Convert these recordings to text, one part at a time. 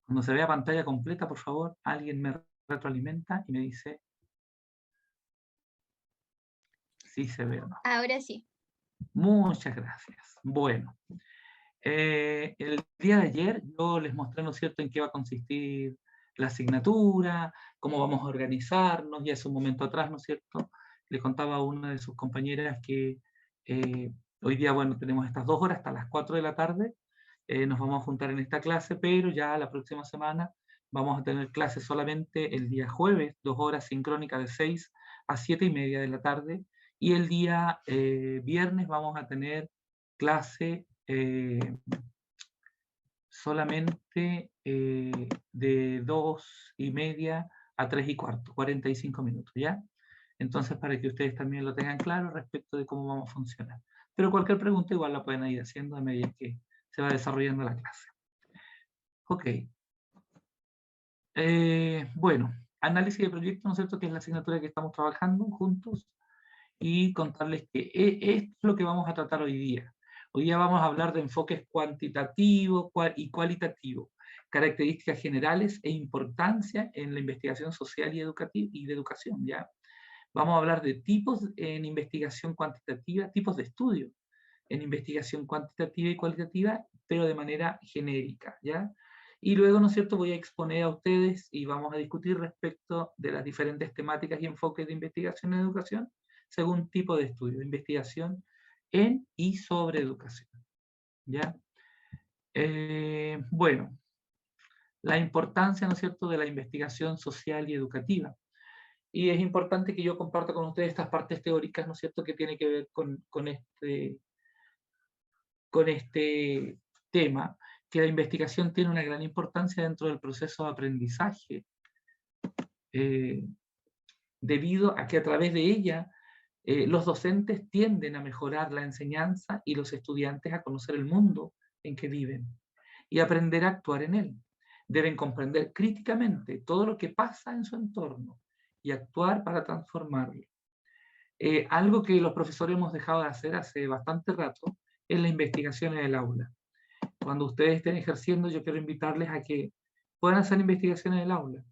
Cuando se vea pantalla completa, por favor, alguien me retroalimenta y me dice si se ve o no. Ahora sí. Muchas gracias. Bueno, el día de ayer yo les mostré, ¿no es cierto?, en qué va a consistir la asignatura, cómo vamos a organizarnos, y hace un momento atrás, ¿no es cierto?, le contaba a una de sus compañeras que eh, hoy día, bueno, tenemos estas 2 horas hasta las 4 de la tarde, nos vamos a juntar en esta clase, pero ya la próxima semana vamos a tener clases solamente el día jueves, 2 horas sincrónicas de 6 a 7:30 de la tarde, y el día viernes vamos a tener clase solamente de 2:30 a 3:15, 45 minutos, ¿ya? Entonces, para que ustedes también lo tengan claro respecto de cómo vamos a funcionar. Pero cualquier pregunta igual la pueden ir haciendo a medida que se va desarrollando la clase. Ok. Bueno, análisis de proyecto, ¿no es cierto?, que es la asignatura que estamos trabajando juntos, y contarles que esto es lo que vamos a tratar hoy día. Hoy día vamos a hablar de enfoques cuantitativos y cualitativos, características generales e importancia en la investigación social y educativa y de educación, ¿ya? Vamos a hablar de tipos en investigación cuantitativa, tipos de estudio en investigación cuantitativa y cualitativa, pero de manera genérica, ¿ya? Y luego, ¿no es cierto?, voy a exponer a ustedes y vamos a discutir respecto de las diferentes temáticas y enfoques de investigación en educación, según tipo de estudio, de investigación en y sobre educación, ¿ya? Bueno, la importancia, ¿no es cierto?, de la investigación social y educativa. Y es importante que yo comparta con ustedes estas partes teóricas, ¿no es cierto?, que tiene que ver con este tema, que la investigación tiene una gran importancia dentro del proceso de aprendizaje, eh, debido a que a través de ella los docentes tienden a mejorar la enseñanza y los estudiantes a conocer el mundo en que viven y aprender a actuar en él. Deben comprender críticamente todo lo que pasa en su entorno y actuar para transformarlo. Algo que los profesores hemos dejado de hacer hace bastante rato es la investigación en el aula. Cuando ustedes estén ejerciendo, yo quiero invitarles a que puedan hacer investigación en el aula.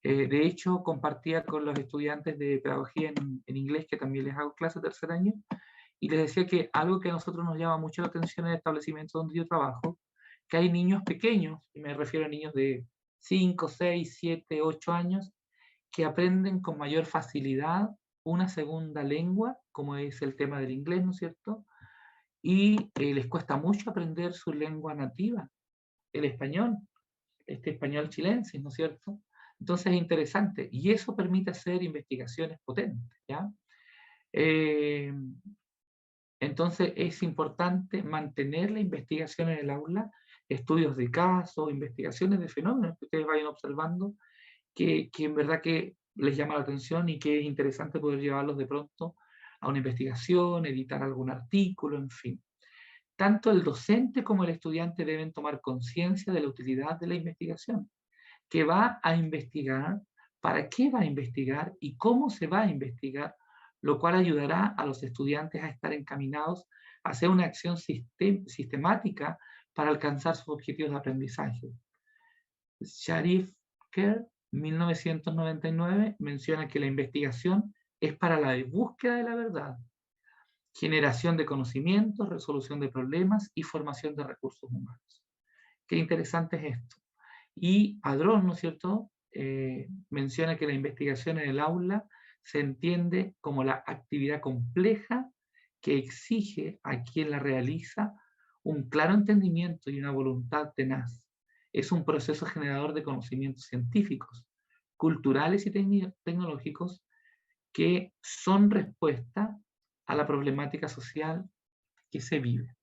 De hecho, compartía con los estudiantes de pedagogía en inglés, que también les hago clase de tercer año, y les decía que algo que a nosotros nos llama mucho la atención en el establecimiento donde yo trabajo, que hay niños pequeños, y me refiero a niños de 5, 6, 7, 8 años, que aprenden con mayor facilidad una segunda lengua, como es el tema del inglés, ¿no es cierto? Y les cuesta mucho aprender su lengua nativa, el español, este español chilense, ¿no es cierto? Entonces es interesante, y eso permite hacer investigaciones potentes, ¿ya? Eh, entonces es importante mantener la investigación en el aula, estudios de casos, investigaciones de fenómenos que ustedes vayan observando, que en verdad que les llama la atención y que es interesante poder llevarlos de pronto a una investigación, editar algún artículo, en fin. Tanto el docente como el estudiante deben tomar conciencia de la utilidad de la investigación, que va a investigar, para qué va a investigar y cómo se va a investigar, lo cual ayudará a los estudiantes a estar encaminados hacia una acción sistemática para alcanzar sus objetivos de aprendizaje. Sharif Kerr, 1999, menciona que la investigación es para la búsqueda de la verdad, generación de conocimientos, resolución de problemas y formación de recursos humanos. Qué interesante es esto. Y Adrón, ¿no es cierto?, menciona que la investigación en el aula se entiende como la actividad compleja que exige a quien la realiza un claro entendimiento y una voluntad tenaz. Es un proceso generador de conocimientos científicos, culturales y tecnológicos que son respuesta a la problemática social que se vive.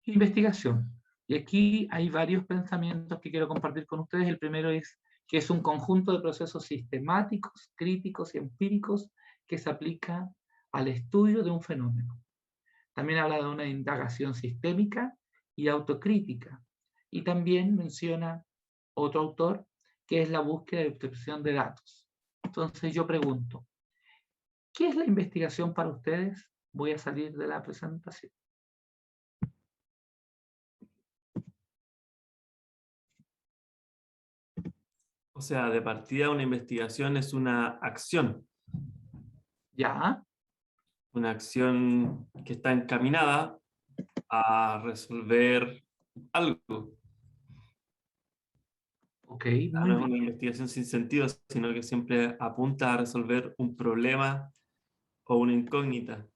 Investigación. Y aquí hay varios pensamientos que quiero compartir con ustedes. El primero es que es un conjunto de procesos sistemáticos, críticos y empíricos que se aplica al estudio de un fenómeno. También habla de una indagación sistémica y autocrítica. Y también menciona otro autor, que es la búsqueda y obtención de datos. Entonces yo pregunto, ¿qué es la investigación para ustedes? Voy a salir de la presentación. O sea, de partida una investigación es ¿Ya? una acción que está encaminada a resolver algo. Ok, No muy es una bien. investigación sin sentido, sino que siempre apunta a resolver un problema o una incógnita.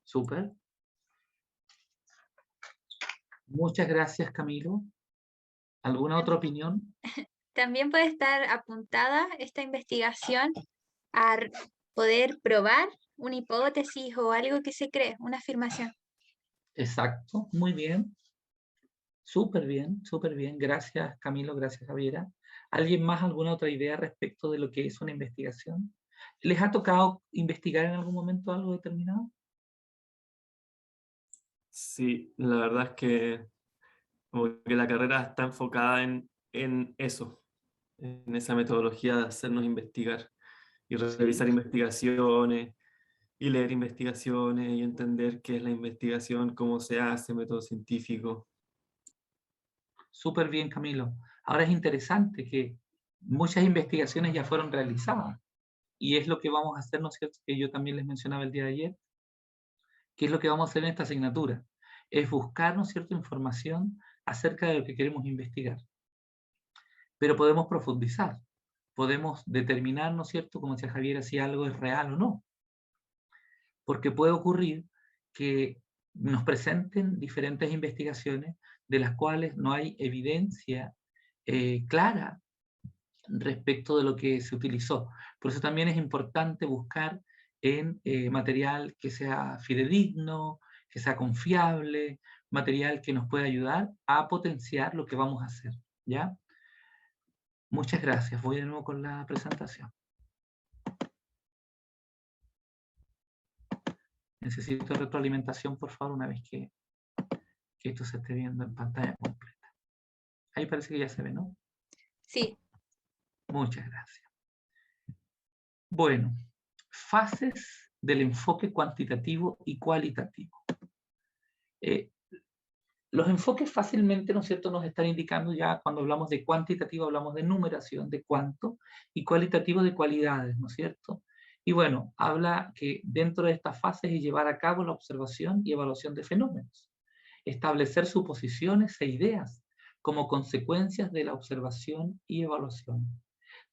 Súper. Muchas gracias, Camilo. ¿Alguna otra opinión? También puede estar apuntada esta investigación a poder probar una hipótesis o algo que se cree, una afirmación. Exacto, muy bien. Súper bien, súper bien. Gracias, Camilo, gracias, Javiera. ¿Alguien más, alguna otra idea respecto de lo que es una investigación? ¿Les ha tocado investigar en algún momento algo determinado? Sí, la verdad es que como que la carrera está enfocada en eso, en esa metodología de hacernos investigar y Sí, revisar investigaciones y leer investigaciones y entender qué es la investigación, cómo se hace, método científico. súper bien, Camilo. Ahora es interesante que muchas investigaciones ya fueron realizadas y es lo que vamos a hacer, ¿no es cierto? Que yo también les mencionaba el día de ayer, que es lo que vamos a hacer en esta asignatura. Es buscar, ¿no es cierto?, información acerca de lo que queremos investigar. Pero podemos profundizar, podemos determinar, ¿no es cierto?, como decía Javier, si algo es real o no. Porque puede ocurrir que nos presenten diferentes investigaciones de las cuales no hay evidencia clara respecto de lo que se utilizó. Por eso también es importante buscar en material que sea fidedigno, que sea confiable, material que nos pueda ayudar a potenciar lo que vamos a hacer, ¿ya? Muchas gracias. Voy de nuevo con la presentación. Necesito retroalimentación, por favor, una vez que esto se esté viendo en pantalla completa. Ahí parece que ya se ve, ¿no? Sí, Muchas gracias. Bueno, fases del enfoque cuantitativo y cualitativo. Eh, los enfoques fácilmente, ¿no es cierto?, nos están indicando ya cuando hablamos de cuantitativo, hablamos de numeración, de cuánto, y cualitativo de cualidades, ¿no es cierto? Y bueno, habla que dentro de estas fases es llevar a cabo la observación y evaluación de fenómenos, establecer suposiciones e ideas como consecuencias de la observación y evaluación,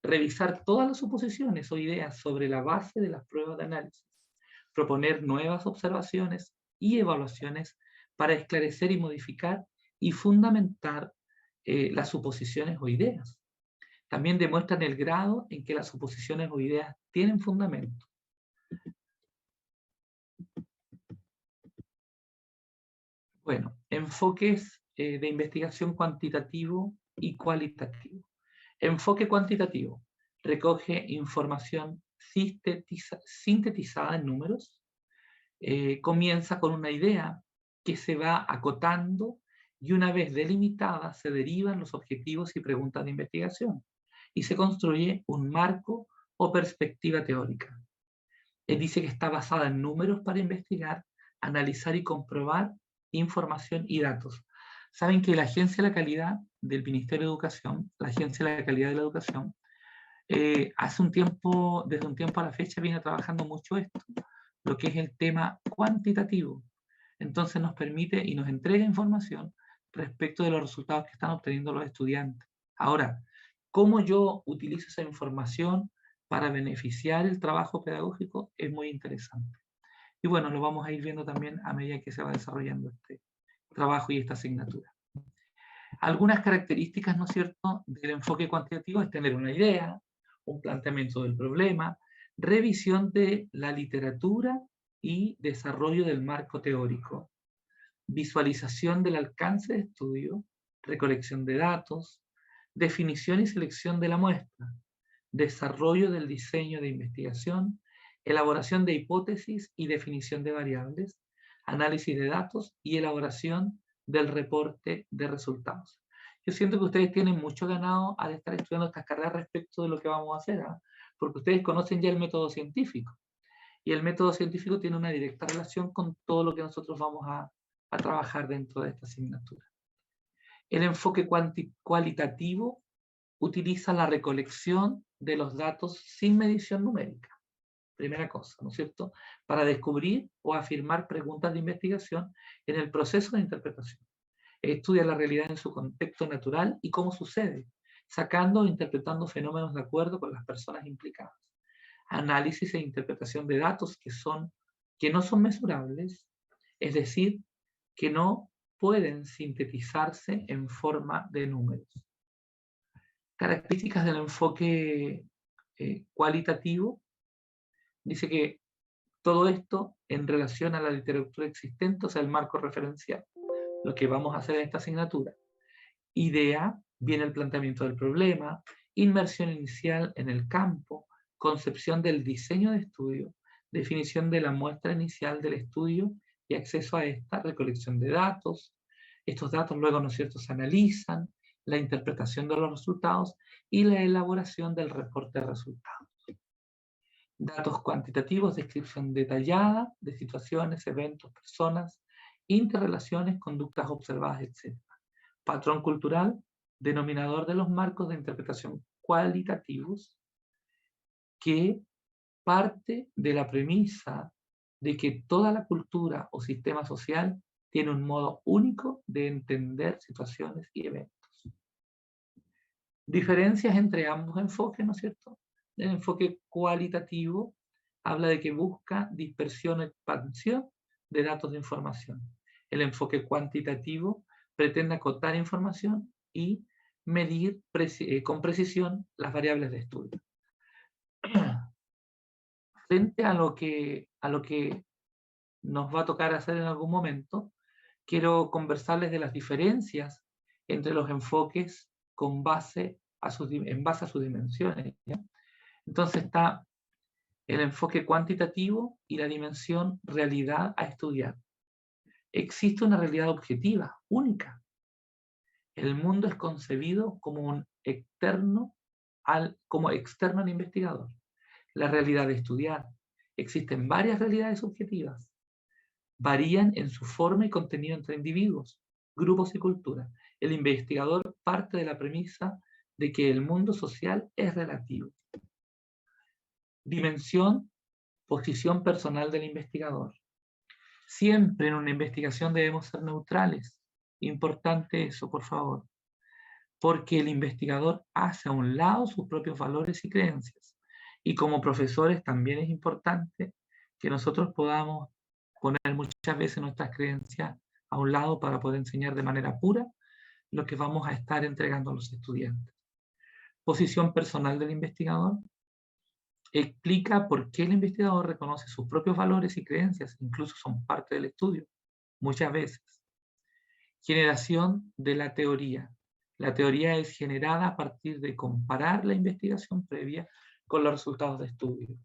revisar todas las suposiciones o ideas sobre la base de las pruebas de análisis, proponer nuevas observaciones y evaluaciones para esclarecer y modificar y fundamentar las suposiciones o ideas. También demuestran el grado en que las suposiciones o ideas tienen fundamento. Bueno, enfoques de investigación cuantitativo y cualitativo. Enfoque cuantitativo. Recoge información sintetizada en números. Comienza con una idea que se va acotando y una vez delimitada se derivan los objetivos y preguntas de investigación y se construye un marco o perspectiva teórica. Él dice que está basada en números para investigar, analizar y comprobar información y datos. Saben que la Agencia de la Calidad del Ministerio de Educación, la Agencia de la Calidad de la Educación, hace un tiempo, desde un tiempo a la fecha, viene trabajando mucho esto, lo que es el tema cuantitativo. Entonces nos permite y nos entrega información respecto de los resultados que están obteniendo los estudiantes. Ahora, ¿cómo yo utilizo esa información para beneficiar el trabajo pedagógico? Es muy interesante. Y bueno, lo vamos a ir viendo también a medida que se va desarrollando este trabajo y esta asignatura. Algunas características, ¿no es cierto?, del enfoque cuantitativo es tener una idea, un planteamiento del problema, revisión de la literatura y desarrollo del marco teórico, visualización del alcance de estudio, recolección de datos, definición y selección de la muestra, desarrollo del diseño de investigación, elaboración de hipótesis y definición de variables, análisis de datos y elaboración del reporte de resultados. Yo siento que ustedes tienen mucho ganado al estar estudiando estas carreras respecto de lo que vamos a hacer, ¿eh? Porque ustedes conocen ya el método científico y el método científico tiene una directa relación con todo lo que nosotros vamos a trabajar dentro de esta asignatura. El enfoque cualitativo utiliza la recolección de los datos sin medición numérica. Primera cosa, ¿no es cierto? Para descubrir o afirmar preguntas de investigación en el proceso de interpretación. Estudia la realidad en su contexto natural y cómo sucede, sacando o interpretando fenómenos de acuerdo con las personas implicadas. Análisis e interpretación de datos que no son mesurables, es decir, que no pueden sintetizarse en forma de números. Características del enfoque cualitativo. Dice que todo esto en relación a la literatura existente, o sea, el marco referencial, lo que vamos a hacer en esta asignatura. Idea, viene el planteamiento del problema, inmersión inicial en el campo, concepción del diseño de estudio, definición de la muestra inicial del estudio y acceso a esta, recolección de datos. Estos datos luego, ¿no es cierto?, se analizan, la interpretación de los resultados y la elaboración del reporte de resultados. Datos cuantitativos, descripción detallada de situaciones, eventos, personas, interrelaciones, conductas observadas, etc. Patrón cultural, denominador de los marcos de interpretación cualitativos, que parte de la premisa de que toda la cultura o sistema social tiene un modo único de entender situaciones y eventos. Diferencias entre ambos enfoques, ¿no es cierto? El enfoque cualitativo habla de que busca dispersión o expansión de datos de información. El enfoque cuantitativo pretende acotar información y medir con precisión las variables de estudio. Frente a lo que nos va a tocar hacer en algún momento, quiero conversarles de las diferencias entre los enfoques en base a sus dimensiones, ¿ya? Entonces está el enfoque cuantitativo y la dimensión realidad a estudiar. Existe una realidad objetiva, única. El mundo es concebido como externo al investigador. La realidad de estudiar. Existen varias realidades subjetivas. Varían en su forma y contenido entre individuos, grupos y culturas. El investigador parte de la premisa de que el mundo social es relativo. Dimensión, posición personal del investigador. Siempre en una investigación debemos ser neutrales. Importante eso, por favor. Porque el investigador hace a un lado sus propios valores y creencias. Y como profesores también es importante que nosotros podamos poner muchas veces nuestras creencias a un lado para poder enseñar de manera pura lo que vamos a estar entregando a los estudiantes. Posición personal del investigador. Explica por qué el investigador reconoce sus propios valores y creencias, incluso son parte del estudio, muchas veces. Generación de la teoría. La teoría es generada a partir de comparar la investigación previa con los resultados de estudio.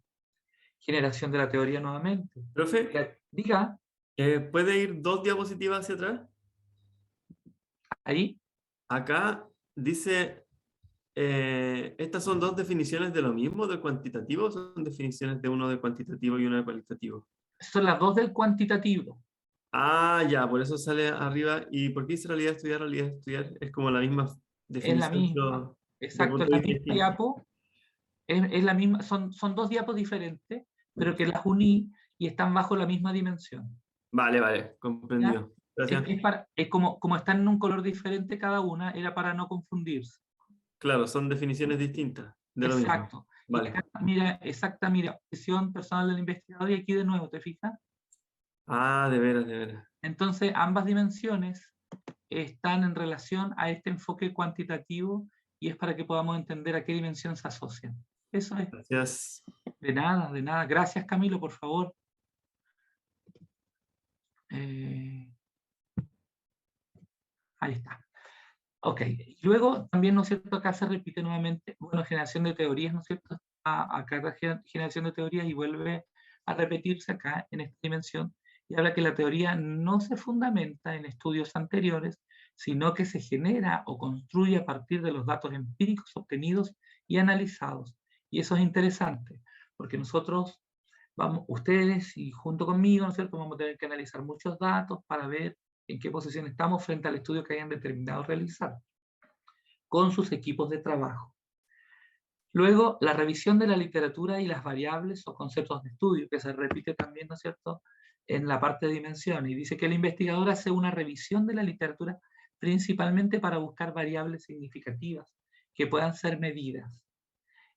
Generación de la teoría nuevamente. Profe, Diga. ¿puede ir 2 diapositivas hacia atrás? Ahí. Acá dice, ¿estas son 2 definiciones de lo mismo, del cuantitativo, o son definiciones de uno de cuantitativo y uno de cualitativo? Son las 2 del cuantitativo. Ah, ya, por eso sale arriba. ¿Y por qué dice realidad estudiar? Realidad estudiar es como la misma definición. Es la misma. Exacto, es la misma diapo. Es la misma, son 2 diapos diferentes, pero que las uní y están bajo la misma dimensión. Vale, comprendido. Gracias. Es como están en un color diferente cada una, era para no confundirse. Claro, son definiciones distintas de lo mismo. Exacto. Vale. Y acá, mira, posición personal del investigador, y aquí de nuevo, ¿te fijas? Ah, de veras. Entonces, ambas dimensiones están en relación a este enfoque cuantitativo y es para que podamos entender a qué dimensión se asocian. Eso es. Gracias. De nada. Gracias, Camilo, por favor. Ahí está. Ok. Luego, también, ¿no es cierto? Acá se repite nuevamente, bueno, generación de teorías, ¿no es cierto? Acá la generación de teorías y vuelve a repetirse acá en esta dimensión. Y habla que la teoría no se fundamenta en estudios anteriores, sino que se genera o construye a partir de los datos empíricos obtenidos y analizados. Y eso es interesante, porque nosotros ustedes y junto conmigo, ¿no es cierto?, vamos a tener que analizar muchos datos para ver en qué posición estamos frente al estudio que hayan determinado realizar. con sus equipos de trabajo. Luego, la revisión de la literatura y las variables o conceptos de estudio, que se repite también, ¿no es cierto?, en la parte de dimensión, y dice que el investigador hace una revisión de la literatura principalmente para buscar variables significativas que puedan ser medidas.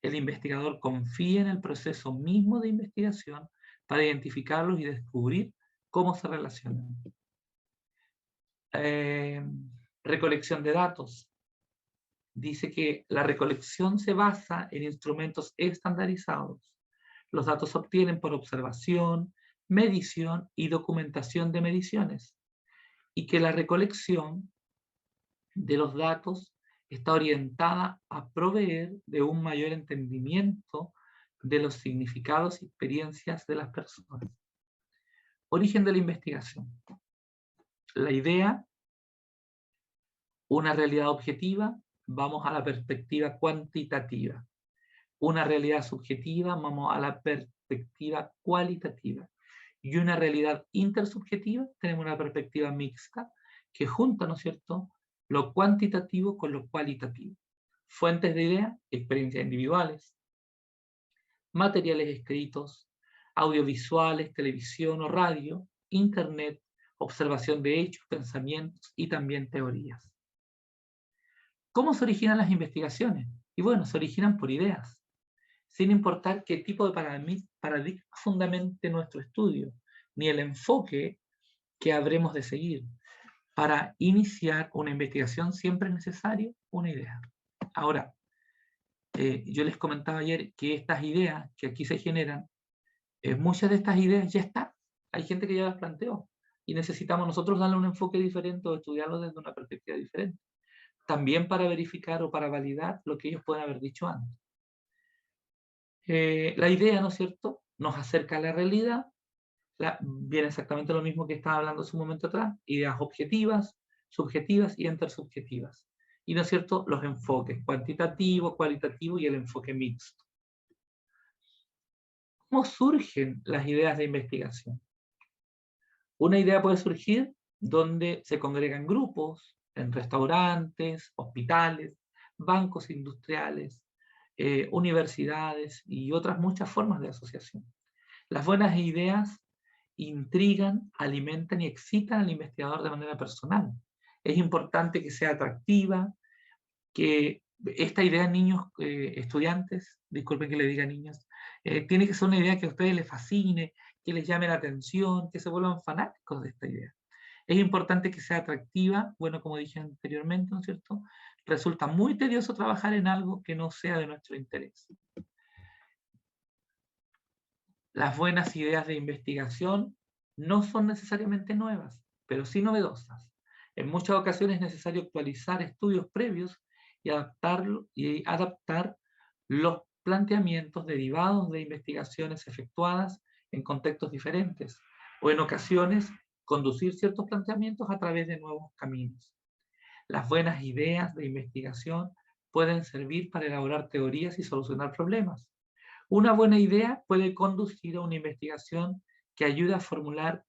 El investigador confía en el proceso mismo de investigación para identificarlos y descubrir cómo se relacionan. Recolección de datos. Dice que la recolección se basa en instrumentos estandarizados. Los datos se obtienen por observación, medición y documentación de mediciones, y que la recolección de los datos está orientada a proveer de un mayor entendimiento de los significados y experiencias de las personas. Origen de la investigación. La idea, una realidad objetiva, vamos a la perspectiva cuantitativa. Una realidad subjetiva, vamos a la perspectiva cualitativa. Y una realidad intersubjetiva, tenemos una perspectiva mixta que junta, ¿no es cierto?, lo cuantitativo con lo cualitativo. Fuentes de idea, experiencias individuales, materiales escritos, audiovisuales, televisión o radio, internet, observación de hechos, pensamientos y también teorías. ¿Cómo se originan las investigaciones? Y bueno, se originan por ideas, sin importar qué tipo de paradigma fundamente nuestro estudio, ni el enfoque que habremos de seguir. Para iniciar una investigación siempre es necesario una idea. Ahora, yo les comentaba ayer que estas ideas que aquí se generan, muchas de estas ideas ya están. Hay gente que ya las planteó y necesitamos nosotros darle un enfoque diferente o estudiarlo desde una perspectiva diferente. También para verificar o para validar lo que ellos pueden haber dicho antes. La idea, ¿no es cierto?, nos acerca a la realidad. Viene exactamente lo mismo que estaba hablando hace un momento atrás, ideas objetivas, subjetivas y intersubjetivas. Y, ¿no es cierto?, los enfoques cuantitativo, cualitativo y el enfoque mixto. ¿Cómo surgen las ideas de investigación? Una idea puede surgir donde se congregan grupos, en restaurantes, hospitales, bancos industriales, universidades y otras muchas formas de asociación. Las buenas ideas intrigan, alimentan y excitan al investigador de manera personal. Es importante que sea atractiva, que esta idea, niños, estudiantes, disculpen que le diga niños, tiene que ser una idea que a ustedes les fascine, que les llame la atención, que se vuelvan fanáticos de esta idea. Es importante que sea atractiva, bueno, como dije anteriormente, ¿no es cierto? Resulta muy tedioso trabajar en algo que no sea de nuestro interés. Las buenas ideas de investigación no son necesariamente nuevas, pero sí novedosas. En muchas ocasiones es necesario actualizar estudios previos y adaptar los planteamientos derivados de investigaciones efectuadas en contextos diferentes, o en ocasiones conducir ciertos planteamientos a través de nuevos caminos. Las buenas ideas de investigación pueden servir para elaborar teorías y solucionar problemas. Una buena idea puede conducir a una investigación que ayude a formular,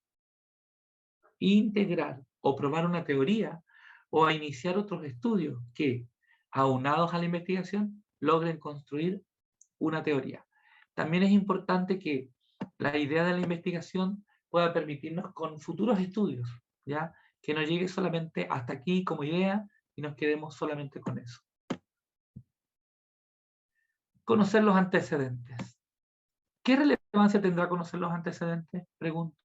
integrar o probar una teoría, o a iniciar otros estudios que, aunados a la investigación, logren construir una teoría. También es importante que la idea de la investigación pueda permitirnos con futuros estudios, ¿ya?, que no llegue solamente hasta aquí como idea y nos quedemos solamente con eso. Conocer los antecedentes. ¿Qué relevancia tendrá conocer los antecedentes? Pregunto.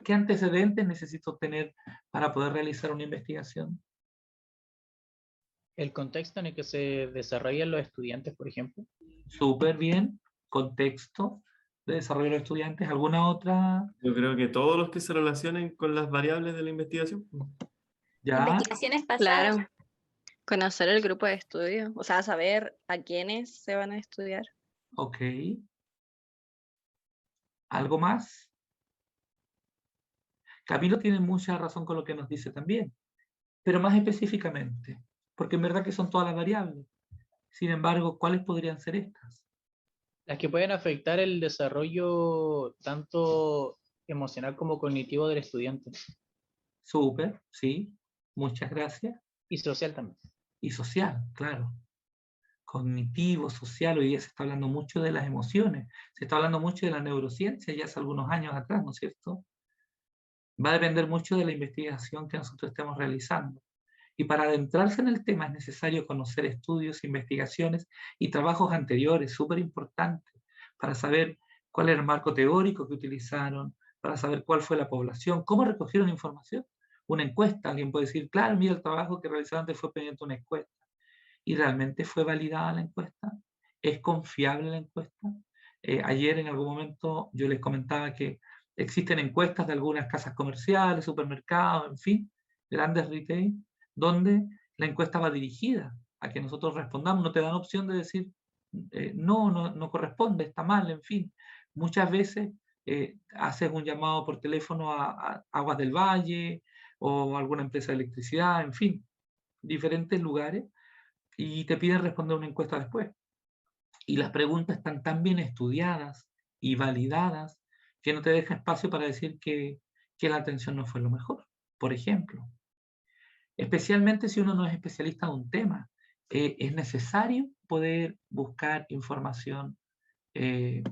¿Qué antecedentes necesito tener para poder realizar una investigación? El contexto en el que se desarrollan los estudiantes, por ejemplo. Súper bien. Contexto de desarrollo de los estudiantes. ¿Alguna otra? Yo creo que todos los que se relacionen con las variables de la investigación. ¿Ya? Investigaciones pasadas. Claro, conocer el grupo de estudio, o sea, saber a quiénes se van a estudiar. Ok. ¿Algo más? Camilo tiene mucha razón con lo que nos dice también, pero más específicamente, porque en verdad que son todas las variables. Sin embargo, ¿cuáles podrían ser estas? Las que pueden afectar el desarrollo tanto emocional como cognitivo del estudiante. Súper, sí. Muchas gracias. Y social también. Y social, claro. Cognitivo, social, hoy día se está hablando mucho de las emociones, se está hablando mucho de la neurociencia ya hace algunos años atrás, ¿no es cierto? Va a depender mucho de la investigación que nosotros estemos realizando. Y para adentrarse en el tema es necesario conocer estudios, investigaciones y trabajos anteriores, súper importantes, para saber cuál era el marco teórico que utilizaron, para saber cuál fue la población, cómo recogieron información. Una encuesta, alguien puede decir, claro, mira, el trabajo que realizaron antes fue mediante una encuesta. ¿Y realmente fue validada la encuesta? ¿Es confiable la encuesta? Ayer en algún momento yo les comentaba que existen encuestas de algunas casas comerciales, supermercados, en fin, grandes retail, donde la encuesta va dirigida a que nosotros respondamos, no te dan opción de decir no corresponde, está mal, en fin. Muchas veces haces un llamado por teléfono a Aguas del Valle o alguna empresa de electricidad, en fin, diferentes lugares, y te piden responder una encuesta después. Y las preguntas están tan bien estudiadas y validadas que no te deja espacio para decir que la atención no fue lo mejor, por ejemplo. Especialmente si uno no es especialista en un tema, es necesario poder buscar información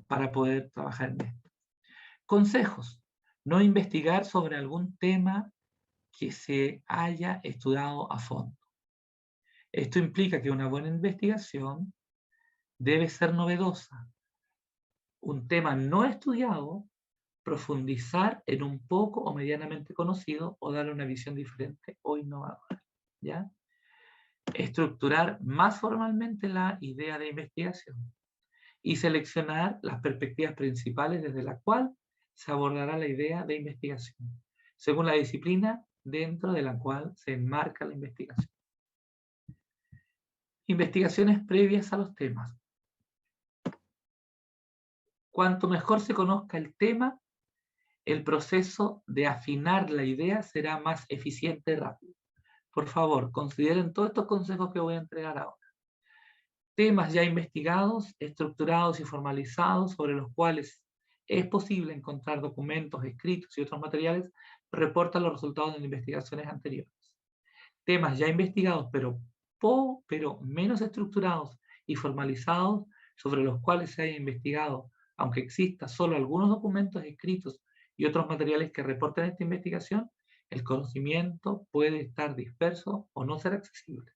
para poder trabajar en esto. Consejos. No investigar sobre algún tema que se haya estudiado a fondo. Esto implica que una buena investigación debe ser novedosa. Un tema no estudiado, profundizar en un poco o medianamente conocido o darle una visión diferente o innovadora, ¿ya? Estructurar más formalmente la idea de investigación y seleccionar las perspectivas principales desde la cual se abordará la idea de investigación, según la disciplina dentro de la cual se enmarca la investigación. Investigaciones previas a los temas. Cuanto mejor se conozca el tema, el proceso de afinar la idea será más eficiente y rápido. Por favor, consideren todos estos consejos que voy a entregar ahora. Temas ya investigados, estructurados y formalizados, sobre los cuales es posible encontrar documentos, escritos y otros materiales, reportan los resultados de las investigaciones anteriores. Temas ya investigados, pero menos estructurados y formalizados, sobre los cuales se haya investigado, aunque exista solo algunos documentos escritos y otros materiales que reporten esta investigación, el conocimiento puede estar disperso o no ser accesible.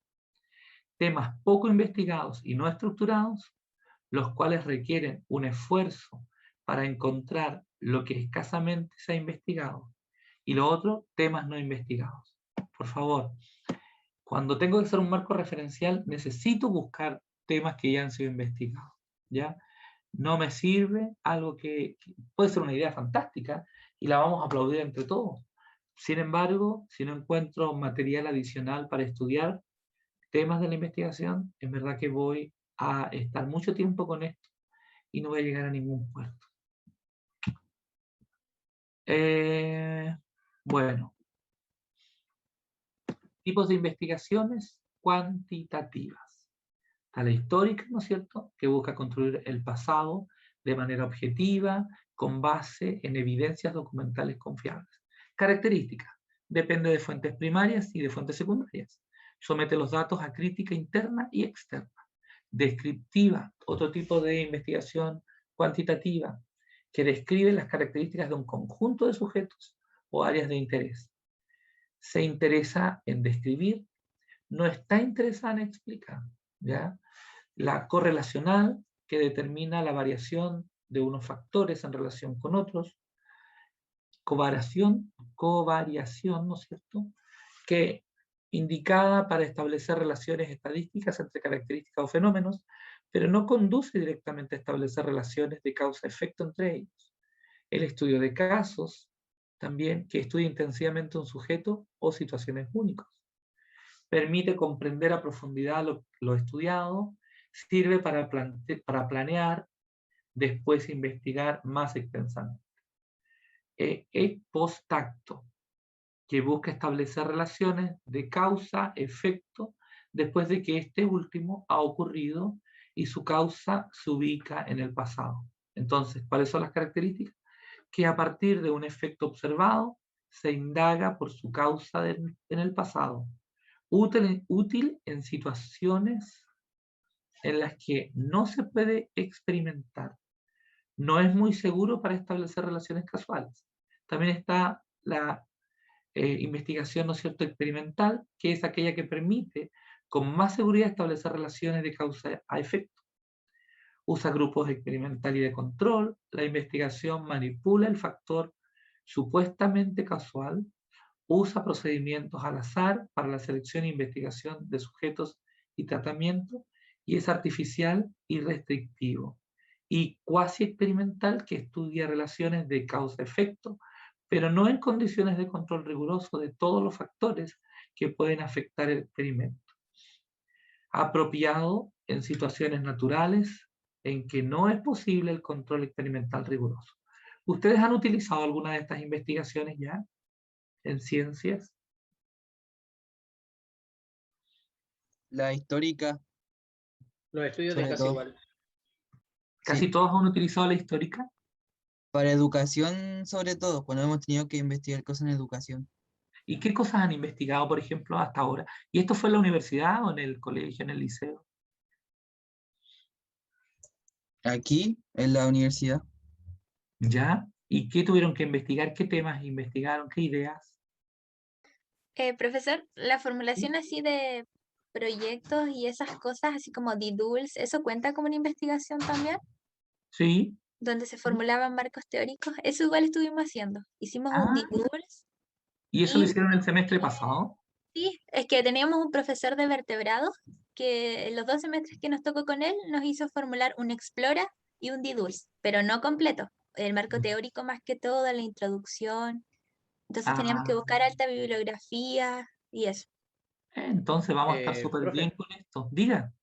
Temas poco investigados y no estructurados, los cuales requieren un esfuerzo para encontrar lo que escasamente se ha investigado. Y lo otro, temas no investigados. Por favor, cuando tengo que hacer un marco referencial, necesito buscar temas que ya han sido investigados, ¿ya? No me sirve algo que puede ser una idea fantástica y la vamos a aplaudir entre todos. Sin embargo, si no encuentro material adicional para estudiar temas de la investigación, es verdad que voy a estar mucho tiempo con esto y no voy a llegar a ningún puerto. Bueno, tipos de investigaciones cuantitativas. Está la histórica, ¿no es cierto?, que busca construir el pasado de manera objetiva, con base en evidencias documentales confiables. Características. Depende de fuentes primarias y de fuentes secundarias. Somete los datos a crítica interna y externa. Descriptiva, otro tipo de investigación cuantitativa, que describe las características de un conjunto de sujetos o áreas de interés. Se interesa en describir, no está interesada en explicar, ¿ya? La correlacional, que determina la variación de unos factores en relación con otros. Covariación, ¿no es cierto?, que indicada para establecer relaciones estadísticas entre características o fenómenos, pero no conduce directamente a establecer relaciones de causa-efecto entre ellos. El estudio de casos, también, que estudia intensivamente un sujeto o situaciones únicos. Permite comprender a profundidad lo estudiado, sirve para planear, después investigar más extensamente. Post tacto, que busca establecer relaciones de causa-efecto después de que este último ha ocurrido y su causa se ubica en el pasado. Entonces, ¿cuáles son las características? Que a partir de un efecto observado se indaga por su causa en el pasado. útil en situaciones en las que no se puede experimentar. No es muy seguro para establecer relaciones casuales. También está la investigación, ¿no es cierto?, experimental, que es aquella que permite con más seguridad establecer relaciones de causa a efecto. Usa grupos experimental y de control. La investigación manipula el factor supuestamente casual. Usa procedimientos al azar para la selección e investigación de sujetos y tratamiento, y es artificial y restrictivo. Y cuasi experimental, que estudia relaciones de causa-efecto, pero no en condiciones de control riguroso de todos los factores que pueden afectar el experimento. Apropiado en situaciones naturales en que no es posible el control experimental riguroso. ¿Ustedes han utilizado alguna de estas investigaciones ya en ciencias? La histórica, Los estudios de sobre casi todo. igual. Casi Sí, todos han utilizado la histórica. para educación sobre todo, cuando hemos tenido que investigar cosas en educación. ¿Y qué cosas han investigado, por ejemplo, hasta ahora? ¿Y esto fue en la universidad o en el colegio, en el liceo? Aquí, en la universidad, ¿Ya? ¿Y qué tuvieron que investigar? ¿Qué temas investigaron? ¿Qué ideas? Profesor, la formulación así de proyectos y esas cosas, así como DDoS, ¿eso cuenta como una investigación también? Sí. Donde se formulaban marcos teóricos. Eso igual estuvimos haciendo. Hicimos un Ah, DDoS ¿y eso lo y hicieron el semestre pasado? sí, es que teníamos un profesor de vertebrados que en los 2 semestres que nos tocó con él nos hizo formular un Explora y un DDoS, pero no completo. El marco teórico más que todo, la introducción. Entonces teníamos que Ah, buscar alta bibliografía y eso. entonces vamos a estar súper bien Profe, con esto. Diga.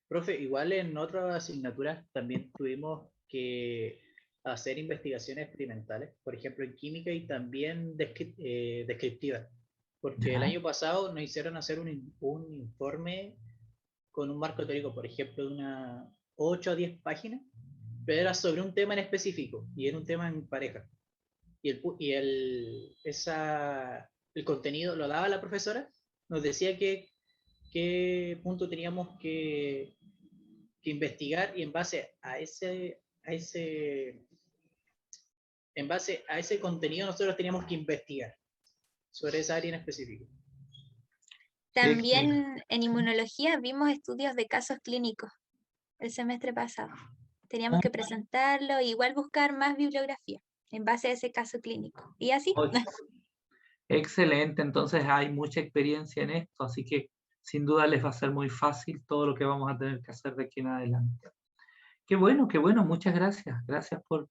profe, igual en otras asignaturas también tuvimos que hacer investigaciones experimentales, por ejemplo en química y también descriptivas, porque el ¿Ya? año pasado nos hicieron hacer un informe con un marco teórico, por ejemplo, de unas 8 a 10 páginas, pero era sobre un tema en específico y era un tema en pareja. El contenido lo daba la profesora, nos decía qué punto teníamos que investigar y en base a ese contenido nosotros teníamos que investigar sobre esa área en específico. Qué excelente. También en inmunología vimos estudios de casos clínicos el semestre pasado. Teníamos que presentarlo e igual buscar más bibliografía en base a ese caso clínico. Y así. Excelente, entonces hay mucha experiencia en esto, así que sin duda les va a ser muy fácil todo lo que vamos a tener que hacer de aquí en adelante. Qué bueno, muchas gracias. Gracias por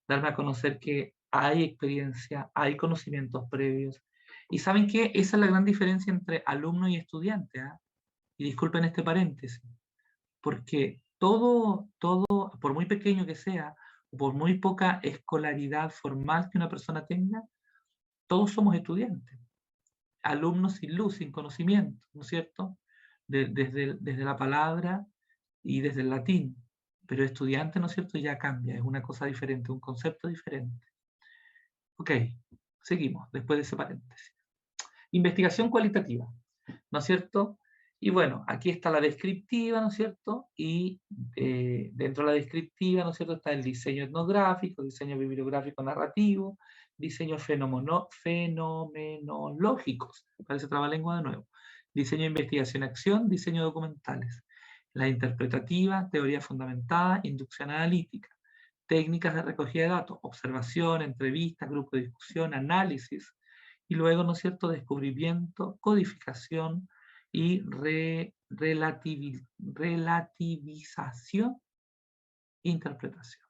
darme a conocer que hay experiencia, hay conocimientos previos. Y ¿saben qué? Esa es la gran diferencia entre alumno y estudiante, ¿ah? Y disculpen este paréntesis, porque todo, por muy pequeño que sea, o por muy poca escolaridad formal que una persona tenga, todos somos estudiantes, alumnos sin luz, sin conocimiento, ¿no es cierto? Desde la palabra y desde el latín. Pero estudiante, ¿no es cierto?, ya cambia, es una cosa diferente, un concepto diferente. Ok, seguimos después de ese paréntesis. Investigación cualitativa, ¿no es cierto? Y bueno, aquí está la descriptiva, ¿no es cierto? Y dentro de la descriptiva, ¿no es cierto?, está el diseño etnográfico, diseño bibliográfico narrativo, diseños fenomenológicos, parece trabalengua de nuevo, diseño de investigación acción, diseño de documentales, la interpretativa, teoría fundamentada, inducción analítica, técnicas de recogida de datos, observación, entrevista, grupo de discusión, análisis, y luego, ¿no es cierto?, descubrimiento, codificación y relativización, interpretación.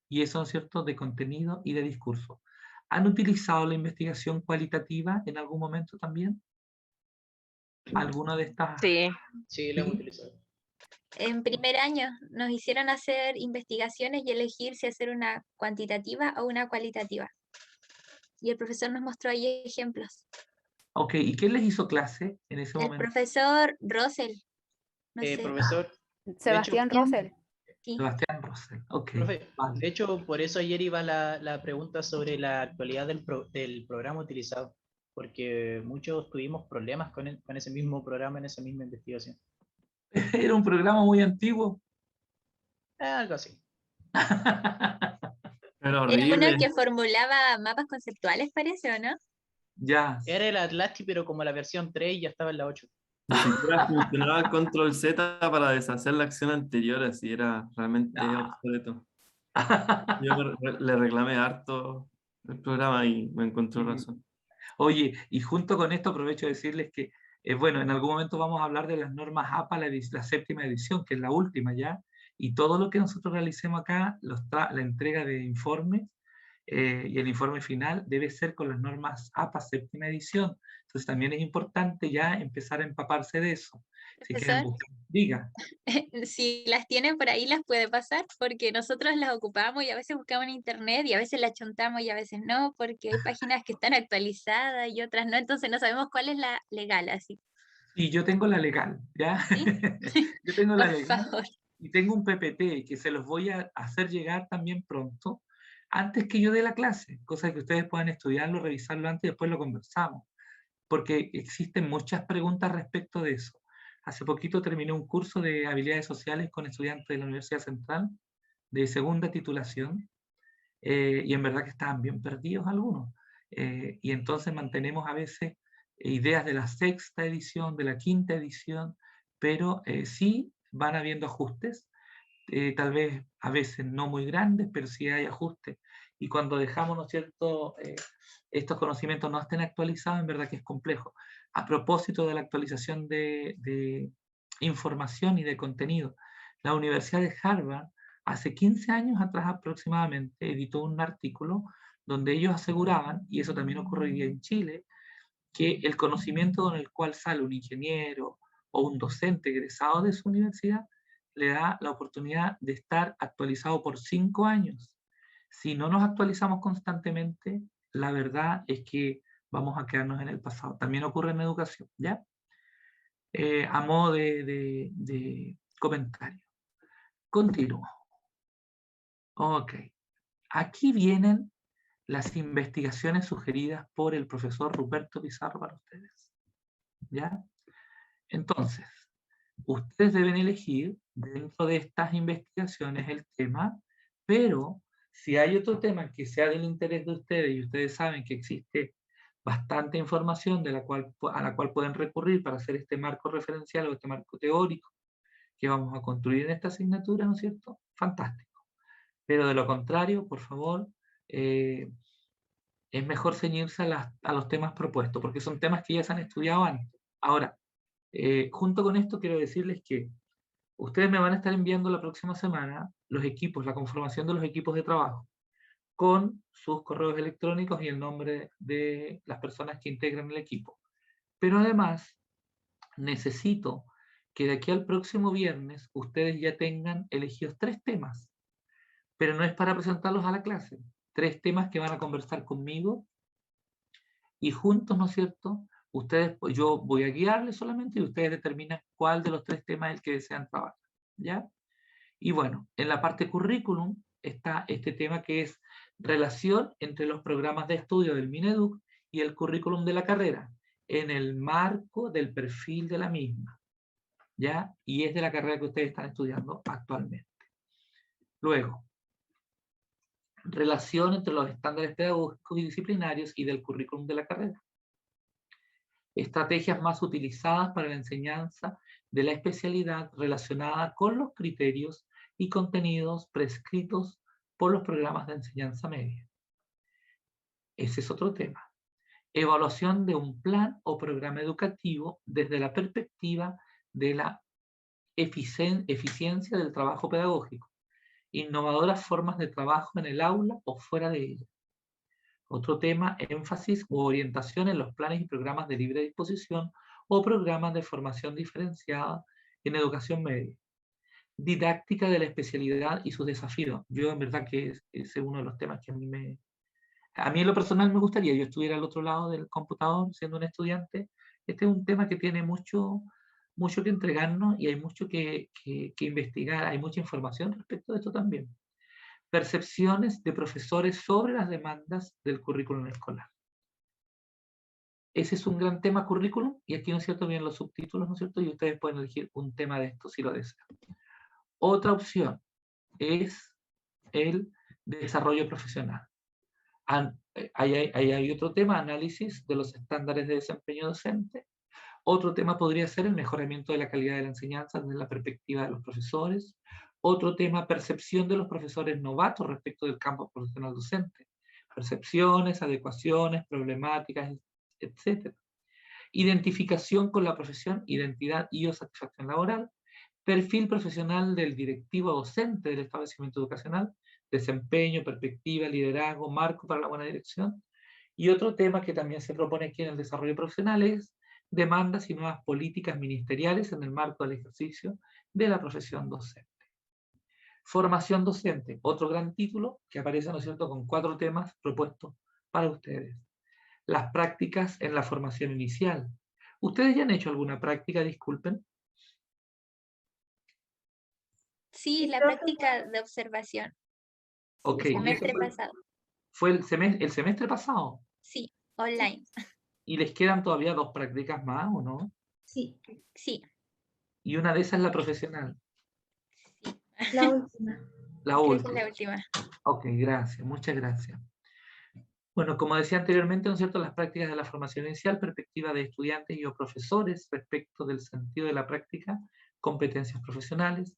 Y eso, ¿no es cierto?, de contenido y de discurso. ¿Han utilizado la investigación cualitativa en algún momento también? ¿Alguna de estas? Sí, Sí, lo hemos utilizado. En primer año nos hicieron hacer investigaciones y elegir si hacer una cuantitativa o una cualitativa. Y el profesor nos mostró ahí ejemplos. Ok, ¿y quién les hizo clase en ese El momento? profesor Russell, no sé. Profesor, Sebastián hecho- Rosell. Sí. Sebastián Rosell. Ok, profe, vale. de hecho, por eso ayer iba la pregunta sobre la actualidad del programa utilizado. porque muchos tuvimos problemas con ese mismo programa en esa misma investigación. Era un programa muy antiguo. Algo así. Era Era uno horrible. que formulaba mapas conceptuales, parece, ¿o no? Ya. Era el Atlasti, pero como la versión 3 y ya estaba en la 8. Ni siquiera funcionaba el control Z para deshacer la acción anterior, así era realmente No. obsoleto. Yo le reclamé harto el programa y me encontró Sí. razón. Oye, y junto con esto aprovecho de decirles que, bueno, en algún momento vamos a hablar de las normas APA, la séptima edición, que es la última ya, y todo lo que nosotros realicemos acá, la entrega de informes y el informe final debe ser con las normas APA séptima edición. Entonces también es importante ya empezar a empaparse de eso. Si quieren Profesor, buscar, diga. si las tienen por ahí, las puede pasar, porque nosotros las ocupamos y a veces buscamos en internet y a veces las chontamos y a veces no, porque hay páginas que están actualizadas y otras no, entonces no sabemos cuál es la legal, así. Y yo tengo la legal, ¿ya? ¿Sí? Yo tengo la Por legal favor. y tengo un PPT que se los voy a hacer llegar también pronto, antes que yo dé la clase, cosa que ustedes puedan estudiarlo, revisarlo antes y después lo conversamos, porque existen muchas preguntas respecto de eso. Hace poquito terminé un curso de habilidades sociales con estudiantes de la Universidad Central, de segunda titulación, y en verdad que estaban bien perdidos algunos. Y entonces mantenemos a veces ideas de la sexta edición, de la quinta edición, pero sí van habiendo ajustes, tal vez a veces no muy grandes, pero sí hay ajustes. Y cuando dejamos, ¿no es cierto?, estos conocimientos no estén actualizados, en verdad que es complejo. A propósito de la actualización de información y de contenido, la Universidad de Harvard hace 15 años atrás aproximadamente editó un artículo donde ellos aseguraban, y eso también ocurriría en Chile, que el conocimiento con el cual sale un ingeniero o un docente egresado de su universidad le da la oportunidad de estar actualizado por 5 años. Si no nos actualizamos constantemente, la verdad es que vamos a quedarnos en el pasado. También ocurre en educación, ¿ya? A modo de comentario. Continúo. Ok. Aquí vienen las investigaciones sugeridas por el profesor Ruperto Pizarro para ustedes. ¿Ya? Entonces, ustedes deben elegir dentro de estas investigaciones el tema, pero si hay otro tema que sea del interés de ustedes y ustedes saben que existe bastante información a la cual pueden recurrir para hacer este marco referencial o este marco teórico que vamos a construir en esta asignatura, ¿no es cierto? Fantástico. Pero de lo contrario, por favor, es mejor ceñirse a los temas propuestos, porque son temas que ya se han estudiado antes. Ahora, junto con esto quiero decirles que ustedes me van a estar enviando la próxima semana los equipos, la conformación de los equipos de trabajo, con sus correos electrónicos y el nombre de las personas que integran el equipo. Pero además, necesito que de aquí al próximo viernes ustedes ya tengan elegidos 3 temas, pero no es para presentarlos a la clase. 3 temas que van a conversar conmigo y juntos, ¿no es cierto? Ustedes, yo voy a guiarles solamente y ustedes determinan cuál de los 3 temas es el que desean trabajar, ¿ya? Y bueno, en la parte currículum está este tema que es relación entre los programas de estudio del Mineduc y el currículum de la carrera, en el marco del perfil de la misma, ¿ya? Y es de la carrera que ustedes están estudiando actualmente. Luego, relación entre los estándares pedagógicos y disciplinarios y del currículum de la carrera. Estrategias más utilizadas para la enseñanza de la especialidad relacionada con los criterios y contenidos prescritos por los programas de enseñanza media. Ese es otro tema. Evaluación de un plan o programa educativo desde la perspectiva de la eficiencia del trabajo pedagógico. Innovadoras formas de trabajo en el aula o fuera de ella. Otro tema, énfasis u orientación en los planes y programas de libre disposición o programas de formación diferenciada en educación media. Didáctica de la especialidad y sus desafíos. Yo en verdad que ese es uno de los temas que a mí en lo personal me gustaría, yo estuviera al otro lado del computador siendo un estudiante. Este es un tema que tiene mucho que entregarnos y hay mucho que investigar, hay mucha información respecto de esto también. Percepciones de profesores sobre las demandas del currículum escolar. Ese es un gran tema currículum, y aquí, ¿no es cierto?, vienen los subtítulos, ¿no es cierto?, y ustedes pueden elegir un tema de esto si lo desean. Otra opción es el desarrollo profesional. Ahí hay otro tema, análisis de los estándares de desempeño docente. Otro tema podría ser el mejoramiento de la calidad de la enseñanza desde la perspectiva de los profesores. Otro tema, percepción de los profesores novatos respecto del campo profesional docente. Percepciones, adecuaciones, problemáticas, etc. Identificación con la profesión, identidad y o satisfacción laboral. Perfil profesional del directivo docente del establecimiento educacional. Desempeño, perspectiva, liderazgo, marco para la buena dirección. Y otro tema que también se propone aquí en el desarrollo profesional es demandas y nuevas políticas ministeriales en el marco del ejercicio de la profesión docente. Formación docente, otro gran título que aparece, ¿no es cierto?, con 4 temas propuestos para ustedes. Las prácticas en la formación inicial. ¿Ustedes ya han hecho alguna práctica, disculpen? Sí, la práctica de observación. Ok, El ¿y eso semestre pasado. fue el semestre pasado? Sí, online. ¿Y les quedan todavía 2 prácticas más o no? Sí. Sí. Y una de esas es la profesional. Sí. La última. La Creo que última. es la última. Ok, gracias, muchas gracias. Bueno, como decía anteriormente, ¿no es cierto?, las prácticas de la formación inicial, perspectiva de estudiantes y o profesores respecto del sentido de la práctica, competencias profesionales.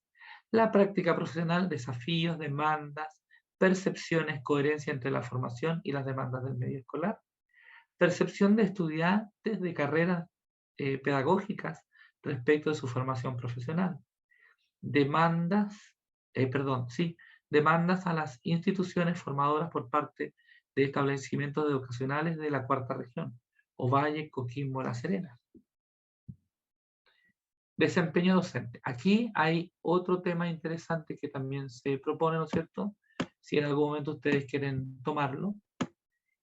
La práctica profesional, desafíos, demandas, percepciones, coherencia entre la formación y las demandas del medio escolar. Percepción de estudiantes de carreras pedagógicas respecto de su formación profesional. Demandas a las instituciones formadoras por parte de establecimientos educacionales de la cuarta región, Ovalle, Coquimbo, La Serena. Desempeño docente. Aquí hay otro tema interesante que también se propone, ¿no es cierto?, si en algún momento ustedes quieren tomarlo,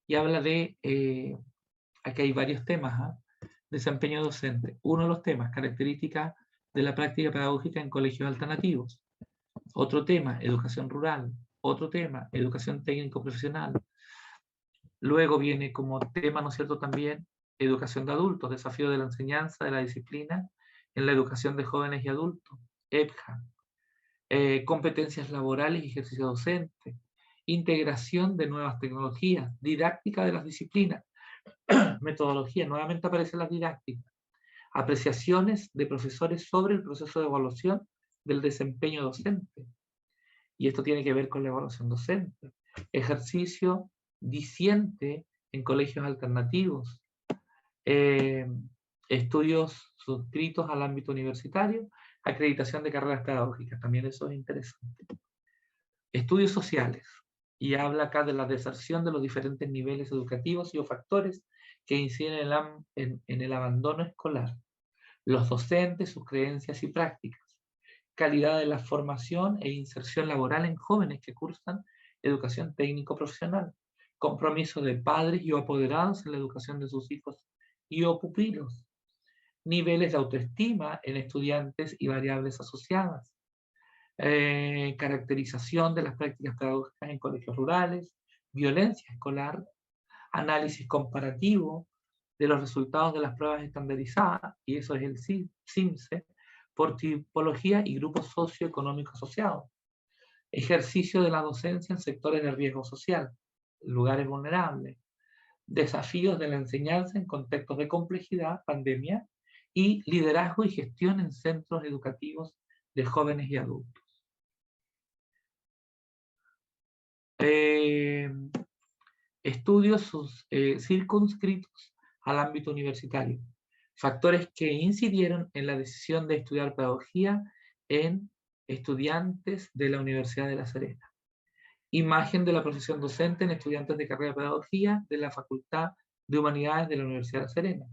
y habla de, aquí hay varios temas, desempeño docente. Uno de los temas, características de la práctica pedagógica en colegios alternativos. Otro tema, educación rural. Otro tema, educación técnico-profesional. Luego viene como tema, ¿no es cierto?, también educación de adultos, desafío de la enseñanza, de la disciplina en la educación de jóvenes y adultos, EPJA. Competencias laborales y ejercicio docente. Integración de nuevas tecnologías, didáctica de las disciplinas, metodología, nuevamente aparecen las didácticas. Apreciaciones de profesores sobre el proceso de evaluación del desempeño docente. Y esto tiene que ver con la evaluación docente. Ejercicio diciente en colegios alternativos. Estudios suscritos al ámbito universitario. Acreditación de carreras pedagógicas, también eso es interesante. Estudios sociales. Y habla acá de la deserción de los diferentes niveles educativos y o factores que inciden en el abandono escolar. Los docentes, sus creencias y prácticas. Calidad de la formación e inserción laboral en jóvenes que cursan educación técnico-profesional. Compromiso de padres y o apoderados en la educación de sus hijos y o pupilos. Niveles de autoestima en estudiantes y variables asociadas. Caracterización de las prácticas pedagógicas en colegios rurales. Violencia escolar. Análisis comparativo de los resultados de las pruebas estandarizadas, y eso es el CIMSE, por tipología y grupos socioeconómicos asociados. Ejercicio de la docencia en sectores de riesgo social, lugares vulnerables. Desafíos de la enseñanza en contextos de complejidad, pandemia, y liderazgo y gestión en centros educativos de jóvenes y adultos. Estudios circunscritos al ámbito universitario. Factores que incidieron en la decisión de estudiar pedagogía en estudiantes de la Universidad de La Serena. Imagen de la profesión docente en estudiantes de carrera de pedagogía de la Facultad de Humanidades de la Universidad de La Serena.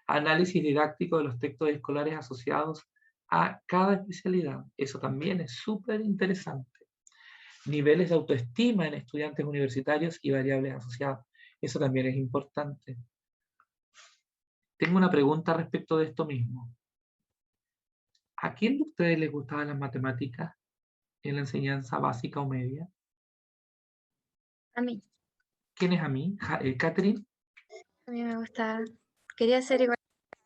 Análisis didáctico de los textos escolares asociados a cada especialidad. Eso también es súper interesante. Niveles de autoestima en estudiantes universitarios y variables asociadas. Eso también es importante. Tengo una pregunta respecto de esto mismo. ¿A quién de ustedes les gustaban las matemáticas en la enseñanza básica o media? A mí. ¿Quién es a mí? ¿Catherine? A mí me gusta, quería ser igual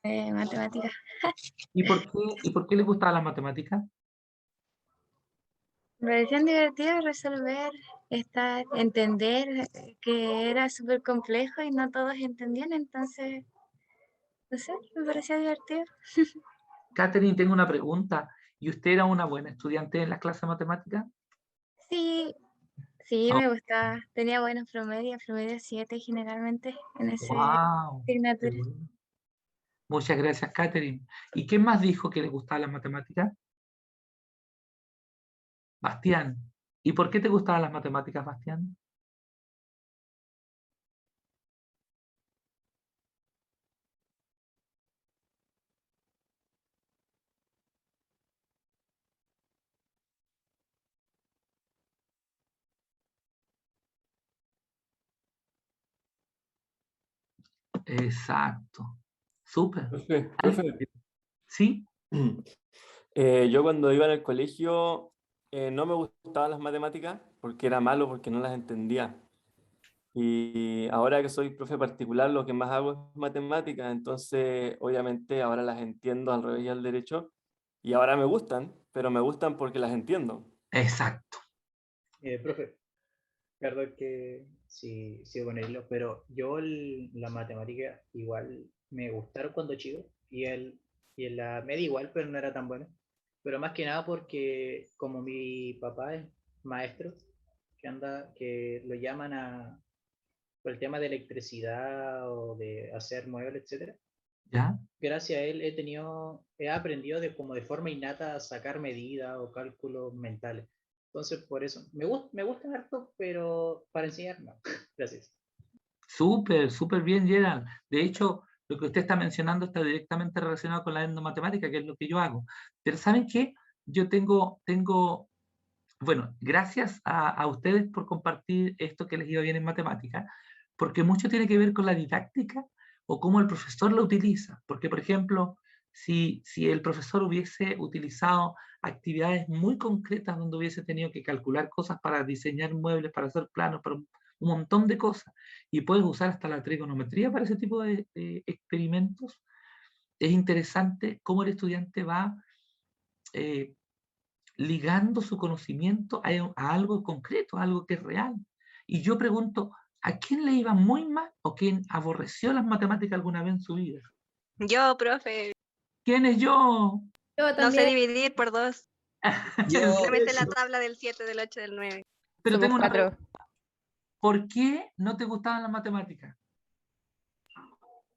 de matemáticas. ¿Y por qué le gustaba la matemática? Me parecían divertidos resolver, entender que era súper complejo y no todos entendían, entonces, no sé, me parecía divertido. Catherine, tengo una pregunta. ¿Y usted era una buena estudiante en las clases de matemáticas? Sí, sí, Oh, me gustaba, tenía buenos promedios, promedio 7 generalmente en esa wow. Qué asignatura. bueno. Muchas gracias, Catherine. ¿Y quién más dijo que le gustaban las matemáticas? Bastián. ¿Y por qué te gustaban las matemáticas, Bastián? Exacto. Súper. Profe, ¿Sí? yo cuando iba en el colegio no me gustaban las matemáticas porque era malo, porque no las entendía. Y ahora que soy profe particular, lo que más hago es matemáticas, entonces obviamente ahora las entiendo al revés y al derecho, y ahora me gustan, pero me gustan porque las entiendo. Exacto. Profe, perdón que sí, sigo con ello, pero yo la matemática igual me gustaron cuando chico y en la media igual, pero no era tan bueno. Pero más que nada porque como mi papá es maestro, que lo llaman por el tema de electricidad o de hacer muebles, etcétera. ¿Ya? Gracias a él he aprendido como de forma innata a sacar medidas o cálculos mentales. Entonces, por eso, me gusta harto, pero para enseñar no. Gracias. Súper, súper bien, Gerald. De hecho, lo que usted está mencionando está directamente relacionado con la endomatemática, que es lo que yo hago. Pero ¿saben qué? Yo bueno, gracias a ustedes por compartir esto que les iba bien en matemática, porque mucho tiene que ver con la didáctica o cómo el profesor la utiliza. Porque, por ejemplo, si el profesor hubiese utilizado actividades muy concretas donde hubiese tenido que calcular cosas para diseñar muebles, para hacer planos, para un montón de cosas, y puedes usar hasta la trigonometría para ese tipo de experimentos, es interesante cómo el estudiante va eh, ligando su conocimiento a algo concreto, a algo que es real. Y yo pregunto, ¿a quién le iba muy mal o quién aborreció las matemáticas alguna vez en su vida? Yo, profe, ¿Quién es yo? Yo no sé también. dividir por 2. Yo, Solamente la tabla del 7, del 8, del 9. Pero Somos tengo una 4. pregunta. ¿Por qué no te gustaban las matemáticas?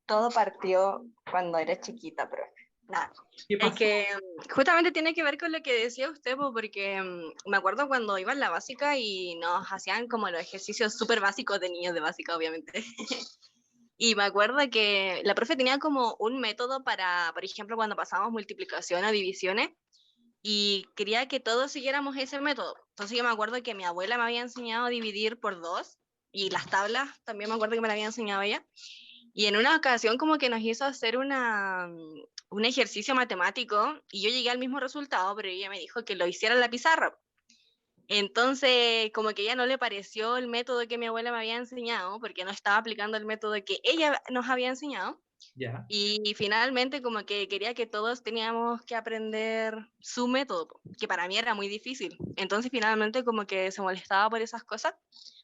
Todo partió cuando era chiquita, profe. Nada. ¿Qué Es pasó? que justamente tiene que ver con lo que decía usted, porque me acuerdo cuando iba en la básica y nos hacían como los ejercicios súper básicos de niños de básica, obviamente. Y me acuerdo que la profe tenía como un método para, por ejemplo, cuando pasábamos multiplicación o divisiones, y quería que todos siguiéramos ese método. Entonces yo me acuerdo que mi abuela me había enseñado a dividir por 2, y las tablas también me acuerdo que me la había enseñado ella. Y en una ocasión como que nos hizo hacer un ejercicio matemático y yo llegué al mismo resultado, pero ella me dijo que lo hiciera en la pizarra. Entonces, como que ella no le pareció el método que mi abuela me había enseñado, porque no estaba aplicando el método que ella nos había enseñado. Ya. Y finalmente como que quería que todos teníamos que aprender su método, que para mí era muy difícil. Entonces finalmente como que se molestaba por esas cosas.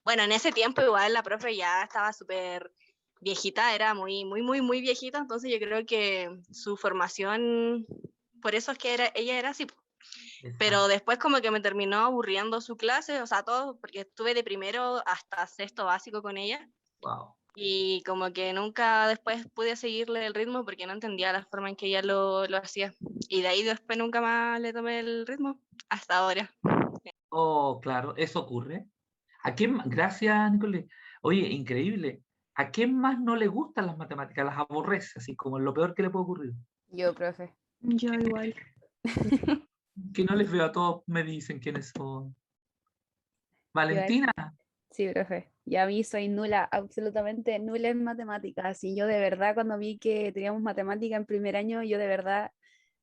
Bueno, en ese tiempo igual la profe ya estaba súper viejita, era muy, muy, muy, muy viejita, entonces yo creo que su formación, por eso es que ella era así. Pero después como que me terminó aburriendo su clase, o sea, todo, porque estuve de primero hasta sexto básico con ella. Wow. Y como que nunca después pude seguirle el ritmo porque no entendía la forma en que ella lo hacía. Y de ahí después nunca más le tomé el ritmo, hasta ahora. Oh, claro, eso ocurre. Gracias, Nicole. Oye, increíble. ¿A quién más no le gustan las matemáticas? Las aborrece, así como lo peor que le puede ocurrir. Yo, profe. Yo igual. Que no les veo a todos, me dicen quiénes son. Yo, Valentina, sí, profe. Y a mí soy nula, absolutamente nula en matemáticas. Y yo de verdad, cuando vi que teníamos matemática en primer año, yo de verdad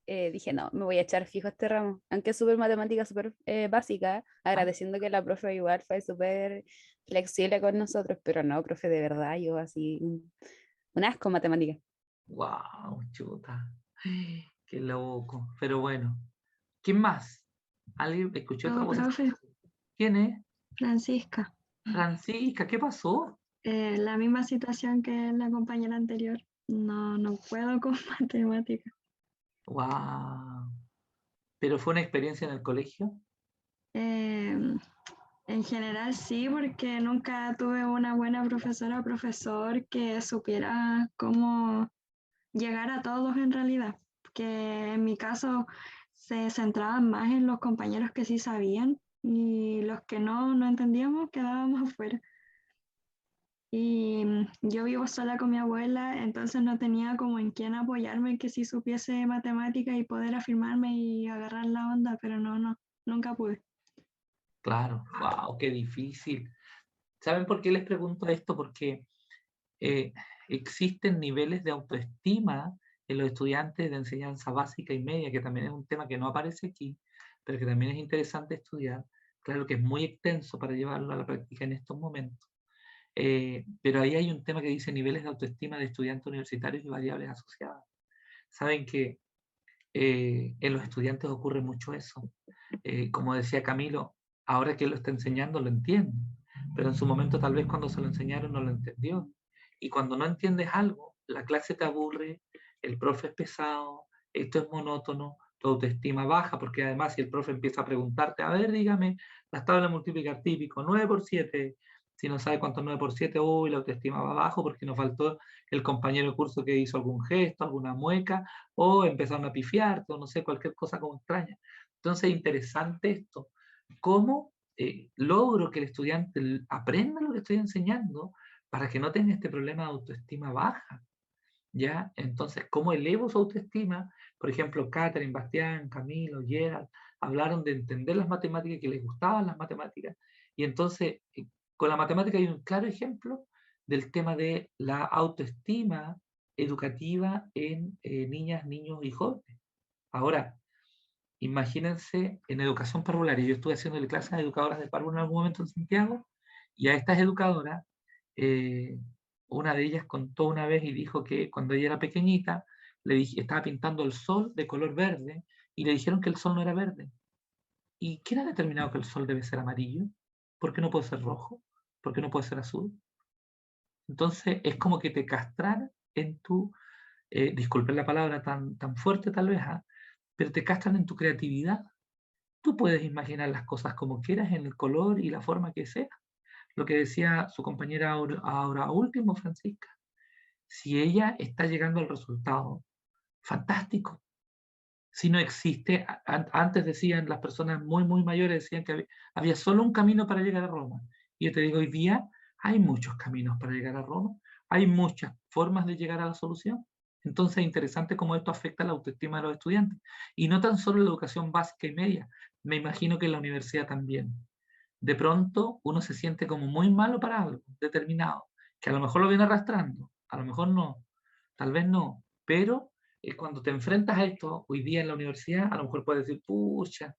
dije, no, me voy a echar fijo a este ramo. Aunque es súper matemática, súper básica, agradeciendo que la profe igual fue súper flexible con nosotros, pero no, profe, de verdad, yo así Un asco matemática. Wow, chuta. Qué loco. Pero bueno. ¿Quién más? ¿Alguien escuchó otra voz? profe, ¿Quién es? Francisca. Francisca, ¿qué pasó? La misma situación que la compañera anterior. No puedo con matemáticas. Wow. ¿Pero fue una experiencia en el colegio? En general sí, porque nunca tuve una buena profesora o profesor que supiera cómo llegar a todos en realidad. Que en mi caso se centraban más en los compañeros que sí sabían y los que no entendíamos quedábamos afuera. Y yo vivo sola con mi abuela, entonces no tenía como en quién apoyarme que sí supiese matemática y poder afirmarme y agarrar la onda, pero nunca pude. Claro, wow, qué difícil. ¿Saben por qué les pregunto esto? Porque existen niveles de autoestima en los estudiantes de enseñanza básica y media, que también es un tema que no aparece aquí, pero que también es interesante estudiar. Claro que es muy extenso para llevarlo a la práctica en estos momentos. Pero ahí hay un tema que dice niveles de autoestima de estudiantes universitarios y variables asociadas. Saben que en los estudiantes ocurre mucho eso. Como decía Camilo, ahora que lo está enseñando lo entiende, pero en su momento tal vez cuando se lo enseñaron no lo entendió. Y cuando no entiendes algo, la clase te aburre, el profe es pesado, esto es monótono, tu autoestima baja, porque además si el profe empieza a preguntarte, a ver, dígame, las tablas de multiplicar típico, 9 por 7, si no sabe cuánto es 9 por 7, uy, la autoestima va abajo porque nos faltó el compañero de curso que hizo algún gesto, alguna mueca, o empezaron a pifiarte, o no sé, cualquier cosa como extraña. Entonces es interesante esto, cómo logro que el estudiante aprenda lo que estoy enseñando para que no tenga este problema de autoestima baja, ¿ya? Entonces, ¿cómo elevo su autoestima? Por ejemplo, Catherine, Bastián, Camilo, Gerald, hablaron de entender las matemáticas, que les gustaban las matemáticas, y entonces, con la matemática hay un claro ejemplo del tema de la autoestima educativa en niñas, niños y jóvenes. Ahora, imagínense en educación parvularia, yo estuve haciendo clases a educadoras de párvulo en algún momento en Santiago, y a estas educadoras, una de ellas contó una vez y dijo que cuando ella era pequeñita, estaba pintando el sol de color verde, y le dijeron que el sol no era verde. ¿Y quién ha determinado que el sol debe ser amarillo? ¿Por qué no puede ser rojo? ¿Por qué no puede ser azul? Entonces es como que te castran en tu, disculpen la palabra tan fuerte tal vez, pero te castran en tu creatividad. Tú puedes imaginar las cosas como quieras, en el color y la forma que sea. Lo que decía su compañera ahora último, Francisca. Si ella está llegando al resultado, fantástico. Si no existe, antes decían las personas muy mayores, decían que había solo un camino para llegar a Roma. Y yo te digo, hoy día hay muchos caminos para llegar a Roma, hay muchas formas de llegar a la solución. Entonces es interesante cómo esto afecta la autoestima de los estudiantes. Y no tan solo la educación básica y media, me imagino que en la universidad también. De pronto uno se siente como muy malo para algo determinado, que a lo mejor lo viene arrastrando, a lo mejor no, tal vez no, pero cuando te enfrentas a esto hoy día en la universidad, a lo mejor puedes decir, pucha,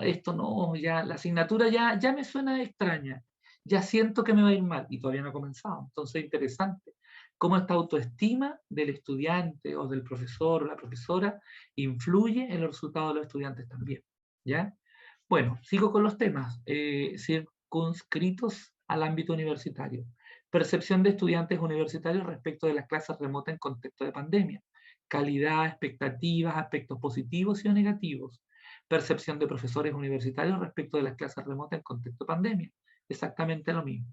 esto no, ya la asignatura ya me suena extraña, ya siento que me va a ir mal, y todavía no ha comenzado. Entonces es interesante cómo esta autoestima del estudiante o del profesor o la profesora influye en los resultados de los estudiantes también, ¿ya? Bueno, sigo con los temas circunscritos al ámbito universitario. Percepción de estudiantes universitarios respecto de las clases remotas en contexto de pandemia. Calidad, expectativas, aspectos positivos y o negativos. Percepción de profesores universitarios respecto de las clases remotas en contexto de pandemia. Exactamente lo mismo.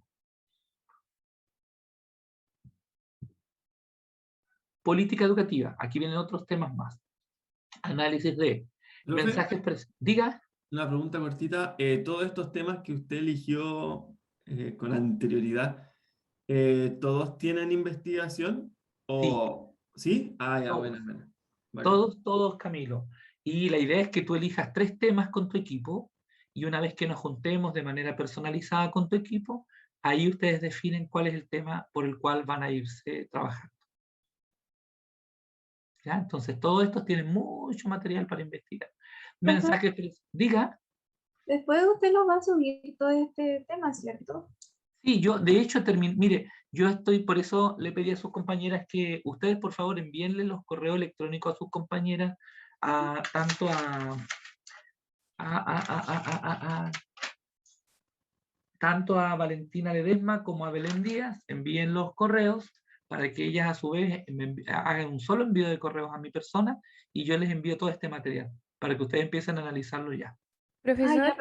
Política educativa. Aquí vienen otros temas más. Análisis de Profe, mensajes. Diga. una pregunta cortita. Todos estos temas que usted eligió con anterioridad, ¿todos tienen investigación? ¿O sí? Ah, ya, Todos. bueno. Bacán. Todos, Camilo. Y la idea es que tú elijas 3 temas con tu equipo, y una vez que nos juntemos de manera personalizada con tu equipo, ahí ustedes definen cuál es el tema por el cual van a irse trabajando. ¿Ya? Entonces, todos estos tienen mucho material para investigar. Mensajes, diga. Después usted nos va a subir todo este tema, ¿cierto? Sí, yo de hecho mire, yo estoy, por eso le pedí a sus compañeras que ustedes por favor envíenle los correos electrónicos a sus compañeras, tanto a tanto a Valentina Ledesma como a Belén Díaz, envíen los correos para que ellas a su vez hagan un solo envío de correos a mi persona y yo les envío todo este material para que ustedes empiecen a analizarlo ya. Profesor,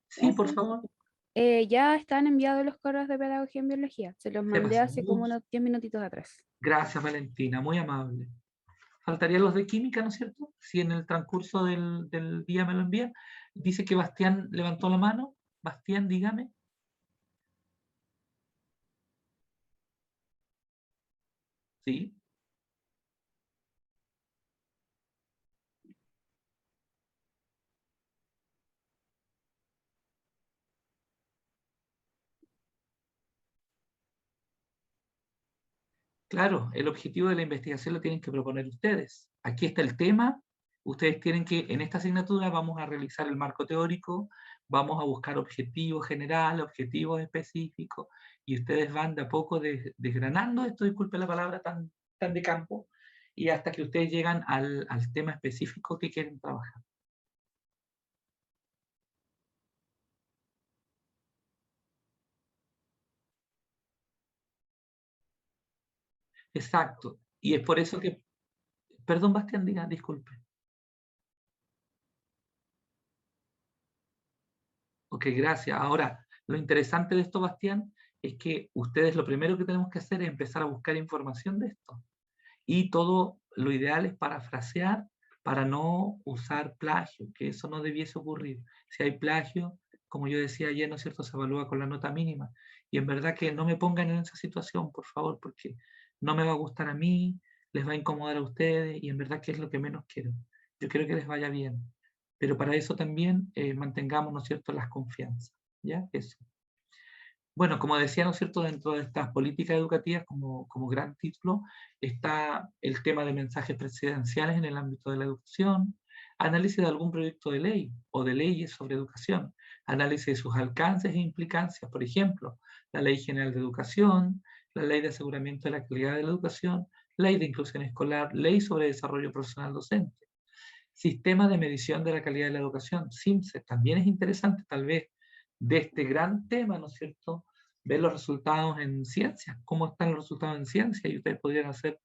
Sí, por favor. ya están enviados los correos de pedagogía en biología. Se los mandé hace como unos 10 minutitos atrás. Gracias, Valentina, muy amable. Faltarían los de química, ¿no es cierto? Si en el transcurso del día me lo envían. Dice que Bastián levantó la mano. Bastián, dígame. Sí. Claro, el objetivo de la investigación lo tienen que proponer ustedes. Aquí está el tema. Ustedes tienen que, en esta asignatura vamos a realizar el marco teórico, vamos a buscar objetivos generales, objetivos específicos, y ustedes van de a poco desgranando esto, disculpe la palabra tan de campo, y hasta que ustedes llegan al tema específico que quieren trabajar. Exacto. Y es por eso que... Perdón, Bastián, diga, disculpe. Ok, gracias. Ahora, lo interesante de esto, Bastián, es que ustedes lo primero que tenemos que hacer es empezar a buscar información de esto. Y todo lo ideal es parafrasear para no usar plagio, que eso no debiese ocurrir. Si hay plagio, como yo decía ayer, ¿no es cierto?, se evalúa con la nota mínima. Y en verdad que no me pongan en esa situación, por favor, porque no me va a gustar a mí, les va a incomodar a ustedes, y en verdad que es lo que menos quiero. Yo quiero que les vaya bien. Pero para eso también mantengamos, ¿no es cierto?, las confianzas. ¿Ya? Eso. Bueno, como decía, ¿no es cierto?, dentro de estas políticas educativas como gran título está el tema de mensajes presidenciales en el ámbito de la educación, análisis de algún proyecto de ley o de leyes sobre educación, análisis de sus alcances e implicancias, por ejemplo, la Ley General de Educación, la Ley de Aseguramiento de la Calidad de la Educación, Ley de Inclusión Escolar, Ley sobre Desarrollo Profesional Docente. Sistema de medición de la calidad de la educación, SIMSE, también es interesante tal vez de este gran tema, ¿no es cierto?, ver los resultados en ciencias, cómo están los resultados en ciencia, y ustedes podrían hacer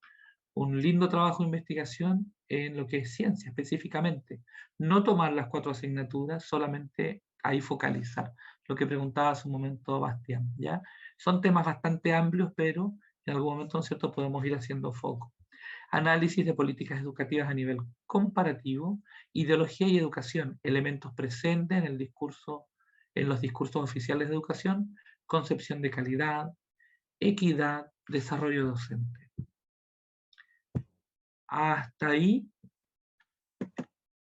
un lindo trabajo de investigación en lo que es ciencia específicamente. No tomar las 4 asignaturas, solamente ahí focalizar, lo que preguntaba hace un momento Bastián, ¿ya? Son temas bastante amplios, pero en algún momento, ¿no es cierto?, podemos ir haciendo foco. Análisis de políticas educativas a nivel comparativo, ideología y educación, elementos presentes en el discurso, en los discursos oficiales de educación, concepción de calidad, equidad, desarrollo docente. Hasta ahí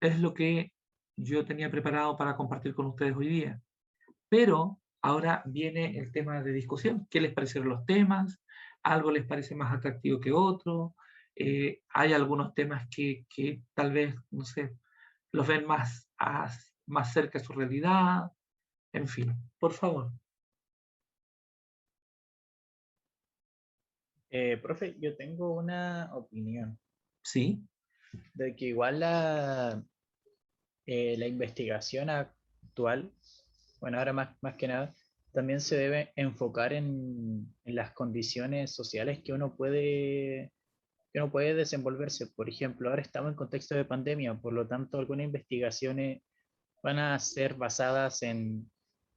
es lo que yo tenía preparado para compartir con ustedes hoy día. Pero ahora viene el tema de discusión. ¿Qué les parecieron los temas? ¿Algo les parece más atractivo que otro? Hay algunos temas que tal vez, no sé, los ven más cerca de su realidad. En fin, por favor. Profe, yo tengo una opinión Sí, de que igual la investigación actual, bueno, ahora más que nada, también se debe enfocar en las condiciones sociales que uno puede desenvolverse. Por ejemplo, ahora estamos en contexto de pandemia, por lo tanto, algunas investigaciones van a ser basadas en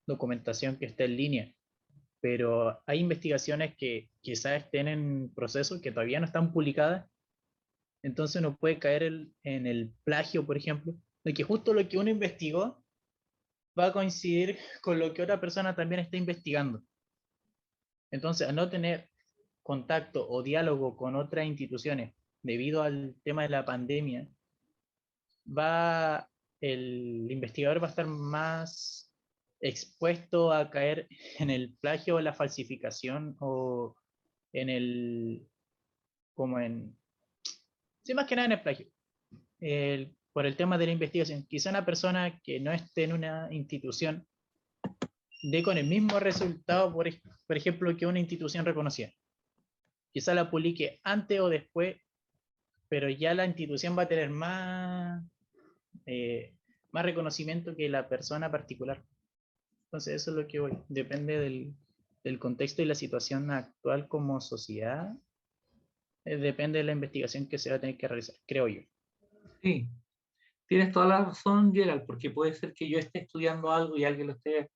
documentación que está en línea, pero hay investigaciones que quizás estén en proceso, que todavía no están publicadas, entonces uno puede caer en el plagio, por ejemplo, de que justo lo que uno investigó va a coincidir con lo que otra persona también está investigando. Entonces, al no tener contacto o diálogo con otras instituciones debido al tema de la pandemia, el investigador va a estar más expuesto a caer en el plagio o la falsificación o en sí, más que nada en el plagio. Por el tema de la investigación. Quizá una persona que no esté en una institución dé con el mismo resultado, por ejemplo, que una institución reconocida. Quizá la publique antes o después, pero ya la institución va a tener más reconocimiento que la persona particular. Entonces eso es lo que voy. Depende del contexto y la situación actual como sociedad. Depende de la investigación que se va a tener que realizar, creo yo. Sí, tienes toda la razón, Gerald, porque puede ser que yo esté estudiando algo y alguien lo esté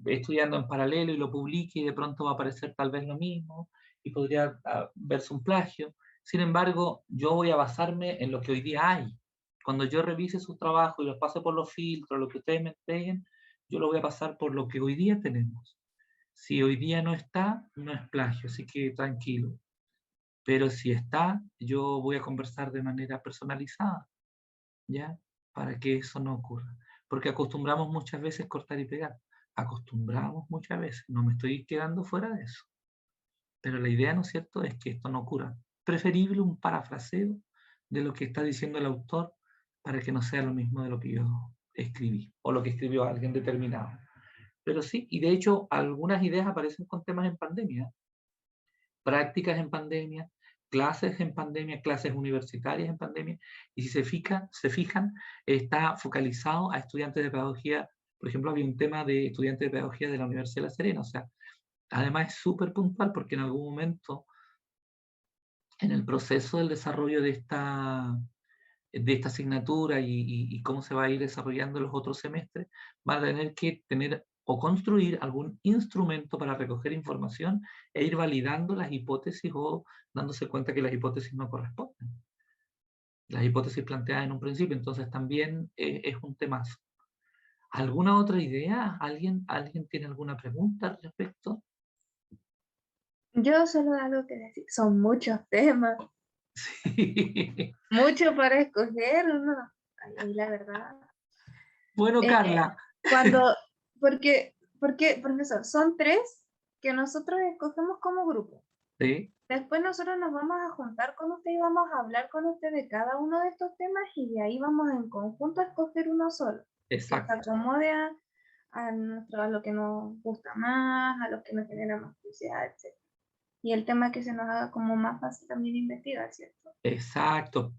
estudiando en paralelo y lo publique y de pronto va a aparecer tal vez lo mismo y podría verse un plagio. Sin embargo, yo voy a basarme en lo que hoy día hay. Cuando yo revise sus trabajos y los pase por los filtros, lo que ustedes me entreguen, yo lo voy a pasar por lo que hoy día tenemos. Si hoy día no está, no es plagio, así que tranquilo. Pero si está, yo voy a conversar de manera personalizada, ¿ya? Para que eso no ocurra. Porque acostumbramos muchas veces cortar y pegar. Acostumbramos muchas veces. No me estoy quedando fuera de eso. Pero la idea, ¿no es cierto?, es que esto no ocurra. Preferible un parafraseo de lo que está diciendo el autor para que no sea lo mismo de lo que yo escribí o lo que escribió alguien determinado. Pero sí, y de hecho algunas ideas aparecen con temas en pandemia. Prácticas en pandemia, clases en pandemia, clases universitarias en pandemia, y si se fijan, está focalizado a estudiantes de pedagogía. Por ejemplo, había un tema de estudiantes de pedagogía de la Universidad de La Serena, o sea, además es súper puntual porque en algún momento, en el proceso del desarrollo de esta asignatura y cómo se va a ir desarrollando los otros semestres, van a tener que tener o construir algún instrumento para recoger información e ir validando las hipótesis o dándose cuenta que las hipótesis no corresponden. Las hipótesis planteadas en un principio, entonces también es un temazo. ¿Alguna otra idea? ¿Alguien tiene alguna pregunta al respecto? Yo solo algo que decir, son muchos temas, Sí. mucho para escoger uno. Ay, la verdad. Bueno, Carla. Porque, profesor, son 3 que nosotros escogemos como grupo. Sí. Después nosotros nos vamos a juntar con usted y vamos a hablar con usted de cada uno de estos temas y de ahí vamos en conjunto a escoger uno solo. Exacto. Que se acomode a lo que nos gusta más, a lo que nos genera más curiosidad, etc. Y el tema que se nos haga como más fácil también investigar, ¿cierto? Exacto.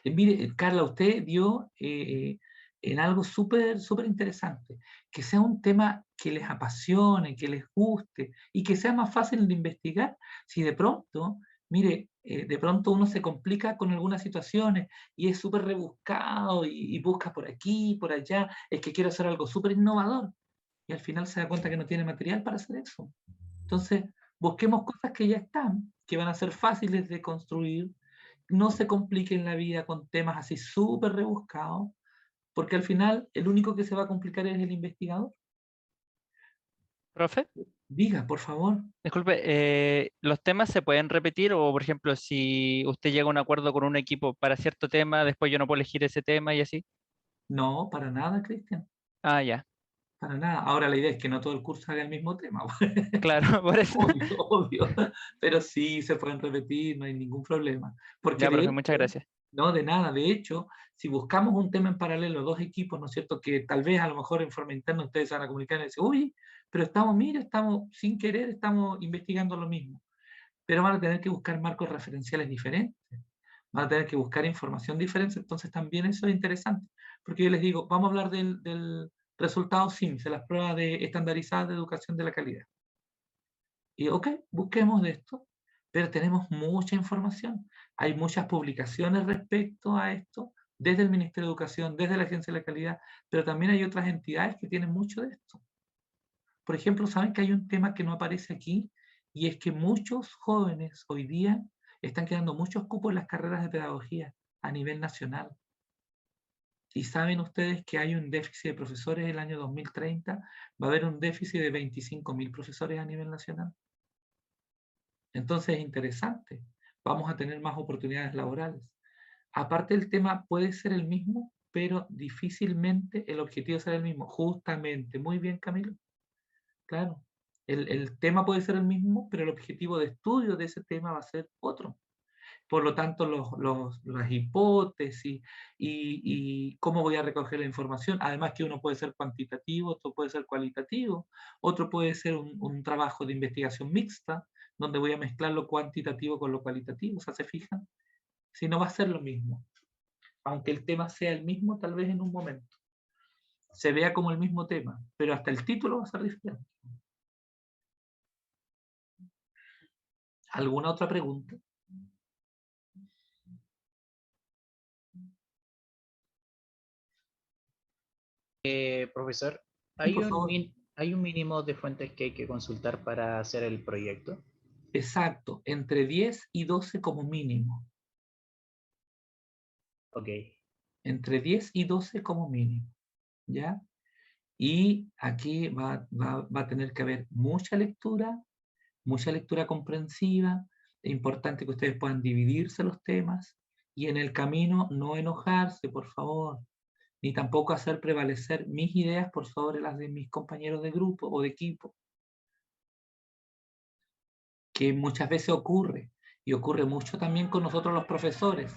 Mire, Carla, usted dio en algo súper, súper interesante, que sea un tema que les apasione, que les guste y que sea más fácil de investigar. Si de pronto, mire, de pronto uno se complica con algunas situaciones y es súper rebuscado y busca por aquí, por allá, es que quiero hacer algo súper innovador y al final se da cuenta que no tiene material para hacer eso. Entonces, busquemos cosas que ya están, que van a ser fáciles de construir. No se compliquen la vida con temas así súper rebuscados, porque al final el único que se va a complicar es el investigador. Profe, Diga, por favor. disculpe, ¿los temas se pueden repetir? O, por ejemplo, si usted llega a un acuerdo con un equipo para cierto tema, después yo no puedo elegir ese tema y así. No, para nada, Cristian. Ah, ya, Para nada. Ahora la idea es que no todo el curso haga el mismo tema. claro, por eso. Obvio, obvio. Pero sí se pueden repetir, no hay ningún problema. Porque Ya, de profe, muchas hecho, gracias. no, de nada. De hecho, si buscamos un tema en paralelo, dos equipos, ¿no es cierto? Que tal vez a lo mejor en forma interna ustedes se van a comunicar y decir, uy, pero estamos sin querer, estamos investigando lo mismo. Pero van a tener que buscar marcos referenciales diferentes. Van a tener que buscar información diferente. Entonces también eso es interesante. Porque yo les digo, vamos a hablar del resultado SIMS, de las pruebas estandarizadas de educación de la calidad. Y ok, busquemos de esto, pero tenemos mucha información. Hay muchas publicaciones respecto a esto, desde el Ministerio de Educación, desde la Agencia de la Calidad, pero también hay otras entidades que tienen mucho de esto. Por ejemplo, ¿saben que hay un tema que no aparece aquí? Y es que muchos jóvenes hoy día están quedando muchos cupos en las carreras de pedagogía a nivel nacional. Y saben ustedes que hay un déficit de profesores el año 2030, va a haber un déficit de 25.000 profesores a nivel nacional. Entonces es interesante, vamos a tener más oportunidades laborales. Aparte el tema puede ser el mismo, pero difícilmente el objetivo será el mismo. Justamente, muy bien Camilo. Claro, el tema puede ser el mismo, pero el objetivo de estudio de ese tema va a ser otro. Por lo tanto, las hipótesis y cómo voy a recoger la información. Además que uno puede ser cuantitativo, otro puede ser cualitativo, otro puede ser un trabajo de investigación mixta, donde voy a mezclar lo cuantitativo con lo cualitativo. O sea, ¿se fijan? Si no va a ser lo mismo. Aunque el tema sea el mismo, tal vez en un momento se vea como el mismo tema, pero hasta el título va a ser diferente. ¿Alguna otra pregunta? Profesor, Sí, por favor. ¿hay un mínimo de fuentes que hay que consultar para hacer el proyecto? Exacto, entre 10 y 12 como mínimo. Ok. Entre 10 y 12 como mínimo. ¿Ya? Y aquí va a tener que haber mucha lectura comprensiva. Es importante que ustedes puedan dividirse los temas y en el camino no enojarse, por favor, ni tampoco hacer prevalecer mis ideas por sobre las de mis compañeros de grupo o de equipo, que muchas veces ocurre, y ocurre mucho también con nosotros los profesores.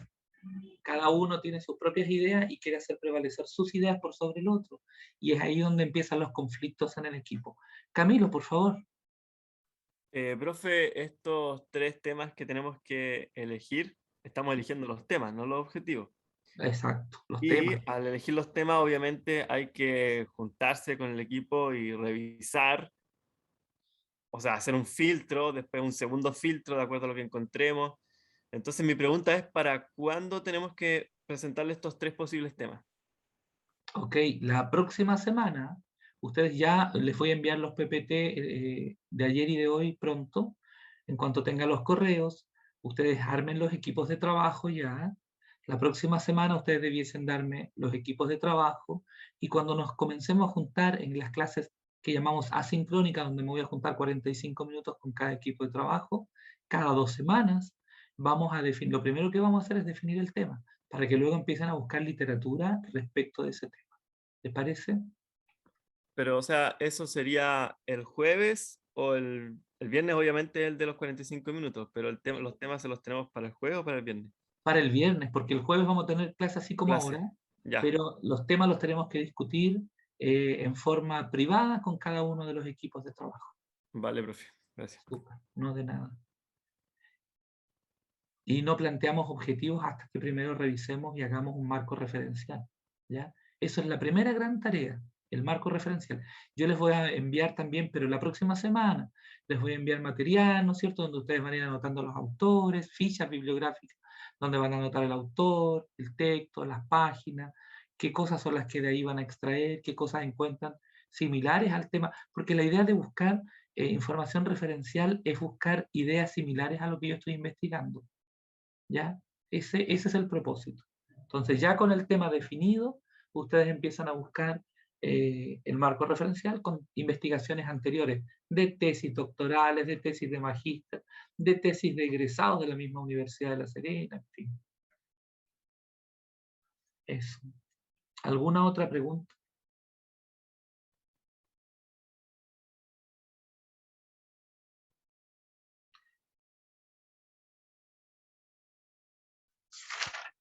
Cada uno tiene sus propias ideas y quiere hacer prevalecer sus ideas por sobre el otro, y es ahí donde empiezan los conflictos en el equipo. Camilo, por favor. Profe, estos 3 temas que tenemos que elegir, estamos eligiendo los temas, no los objetivos. Exacto, los Y temas. al elegir los temas, obviamente hay que juntarse con el equipo y revisar, o sea, hacer un filtro, después un segundo filtro de acuerdo a lo que encontremos. Entonces mi pregunta es, ¿para cuándo tenemos que presentarle estos 3 posibles temas? Ok, la próxima semana, ustedes ya les voy a enviar los PPT de ayer y de hoy pronto. En cuanto tengan los correos, ustedes armen los equipos de trabajo ya. La próxima semana ustedes debiesen darme los equipos de trabajo y cuando nos comencemos a juntar en las clases que llamamos asincrónicas, donde me voy a juntar 45 minutos con cada equipo de trabajo, cada 2 semanas, vamos a definir, lo primero que vamos a hacer es definir el tema, para que luego empiecen a buscar literatura respecto de ese tema. ¿Te parece? Pero, o sea, ¿eso sería el jueves o el viernes? Obviamente el de los 45 minutos, pero los temas se los tenemos para el jueves o para el viernes. Para el viernes, porque el jueves vamos a tener clase así como Clase, ahora, ya. pero los temas los tenemos que discutir en forma privada con cada uno de los equipos de trabajo. Vale, profe. Gracias. Súper, no de nada. Y no planteamos objetivos hasta que primero revisemos y hagamos un marco referencial, ¿ya? Eso es la primera gran tarea, el marco referencial. Yo les voy a enviar también, pero la próxima semana, les voy a enviar material, ¿no es cierto?, donde ustedes van a ir anotando los autores, fichas bibliográficas, donde van a anotar el autor, el texto, las páginas, qué cosas son las que de ahí van a extraer, qué cosas encuentran similares al tema, porque la idea de buscar información referencial es buscar ideas similares a lo que yo estoy investigando. ¿Ya? Ese es el propósito. Entonces, ya con el tema definido, ustedes empiezan a buscar el marco referencial con investigaciones anteriores de tesis doctorales, de tesis de magíster, de tesis de egresados de la misma Universidad de La Serena, en fin. Eso. ¿Alguna otra pregunta?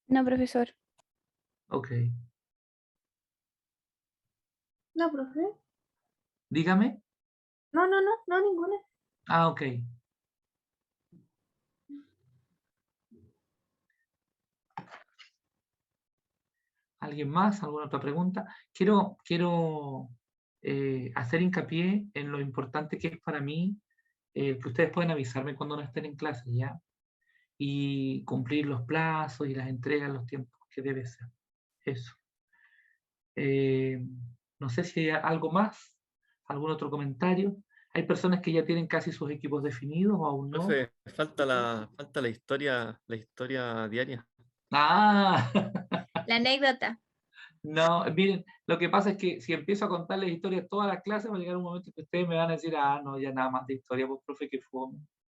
No, profesor. Ok. No, profe. Dígame. No, ninguna. Ah, ok. ¿Alguien más? ¿Alguna otra pregunta? Quiero hacer hincapié en lo importante que es para mí que ustedes pueden avisarme cuando no estén en clase, ¿ya? Y cumplir los plazos y las entregas en los tiempos que debe ser. Eso. No sé si hay algo más, algún otro comentario. ¿Hay personas que ya tienen casi sus equipos definidos o aún no? Profe, falta la historia diaria. Ah, La anécdota. no, miren, lo que pasa es que si empiezo a contarles historias todas las clases, va a llegar un momento que ustedes me van a decir, ah, no, ya nada más de historia, pues profe, que fome.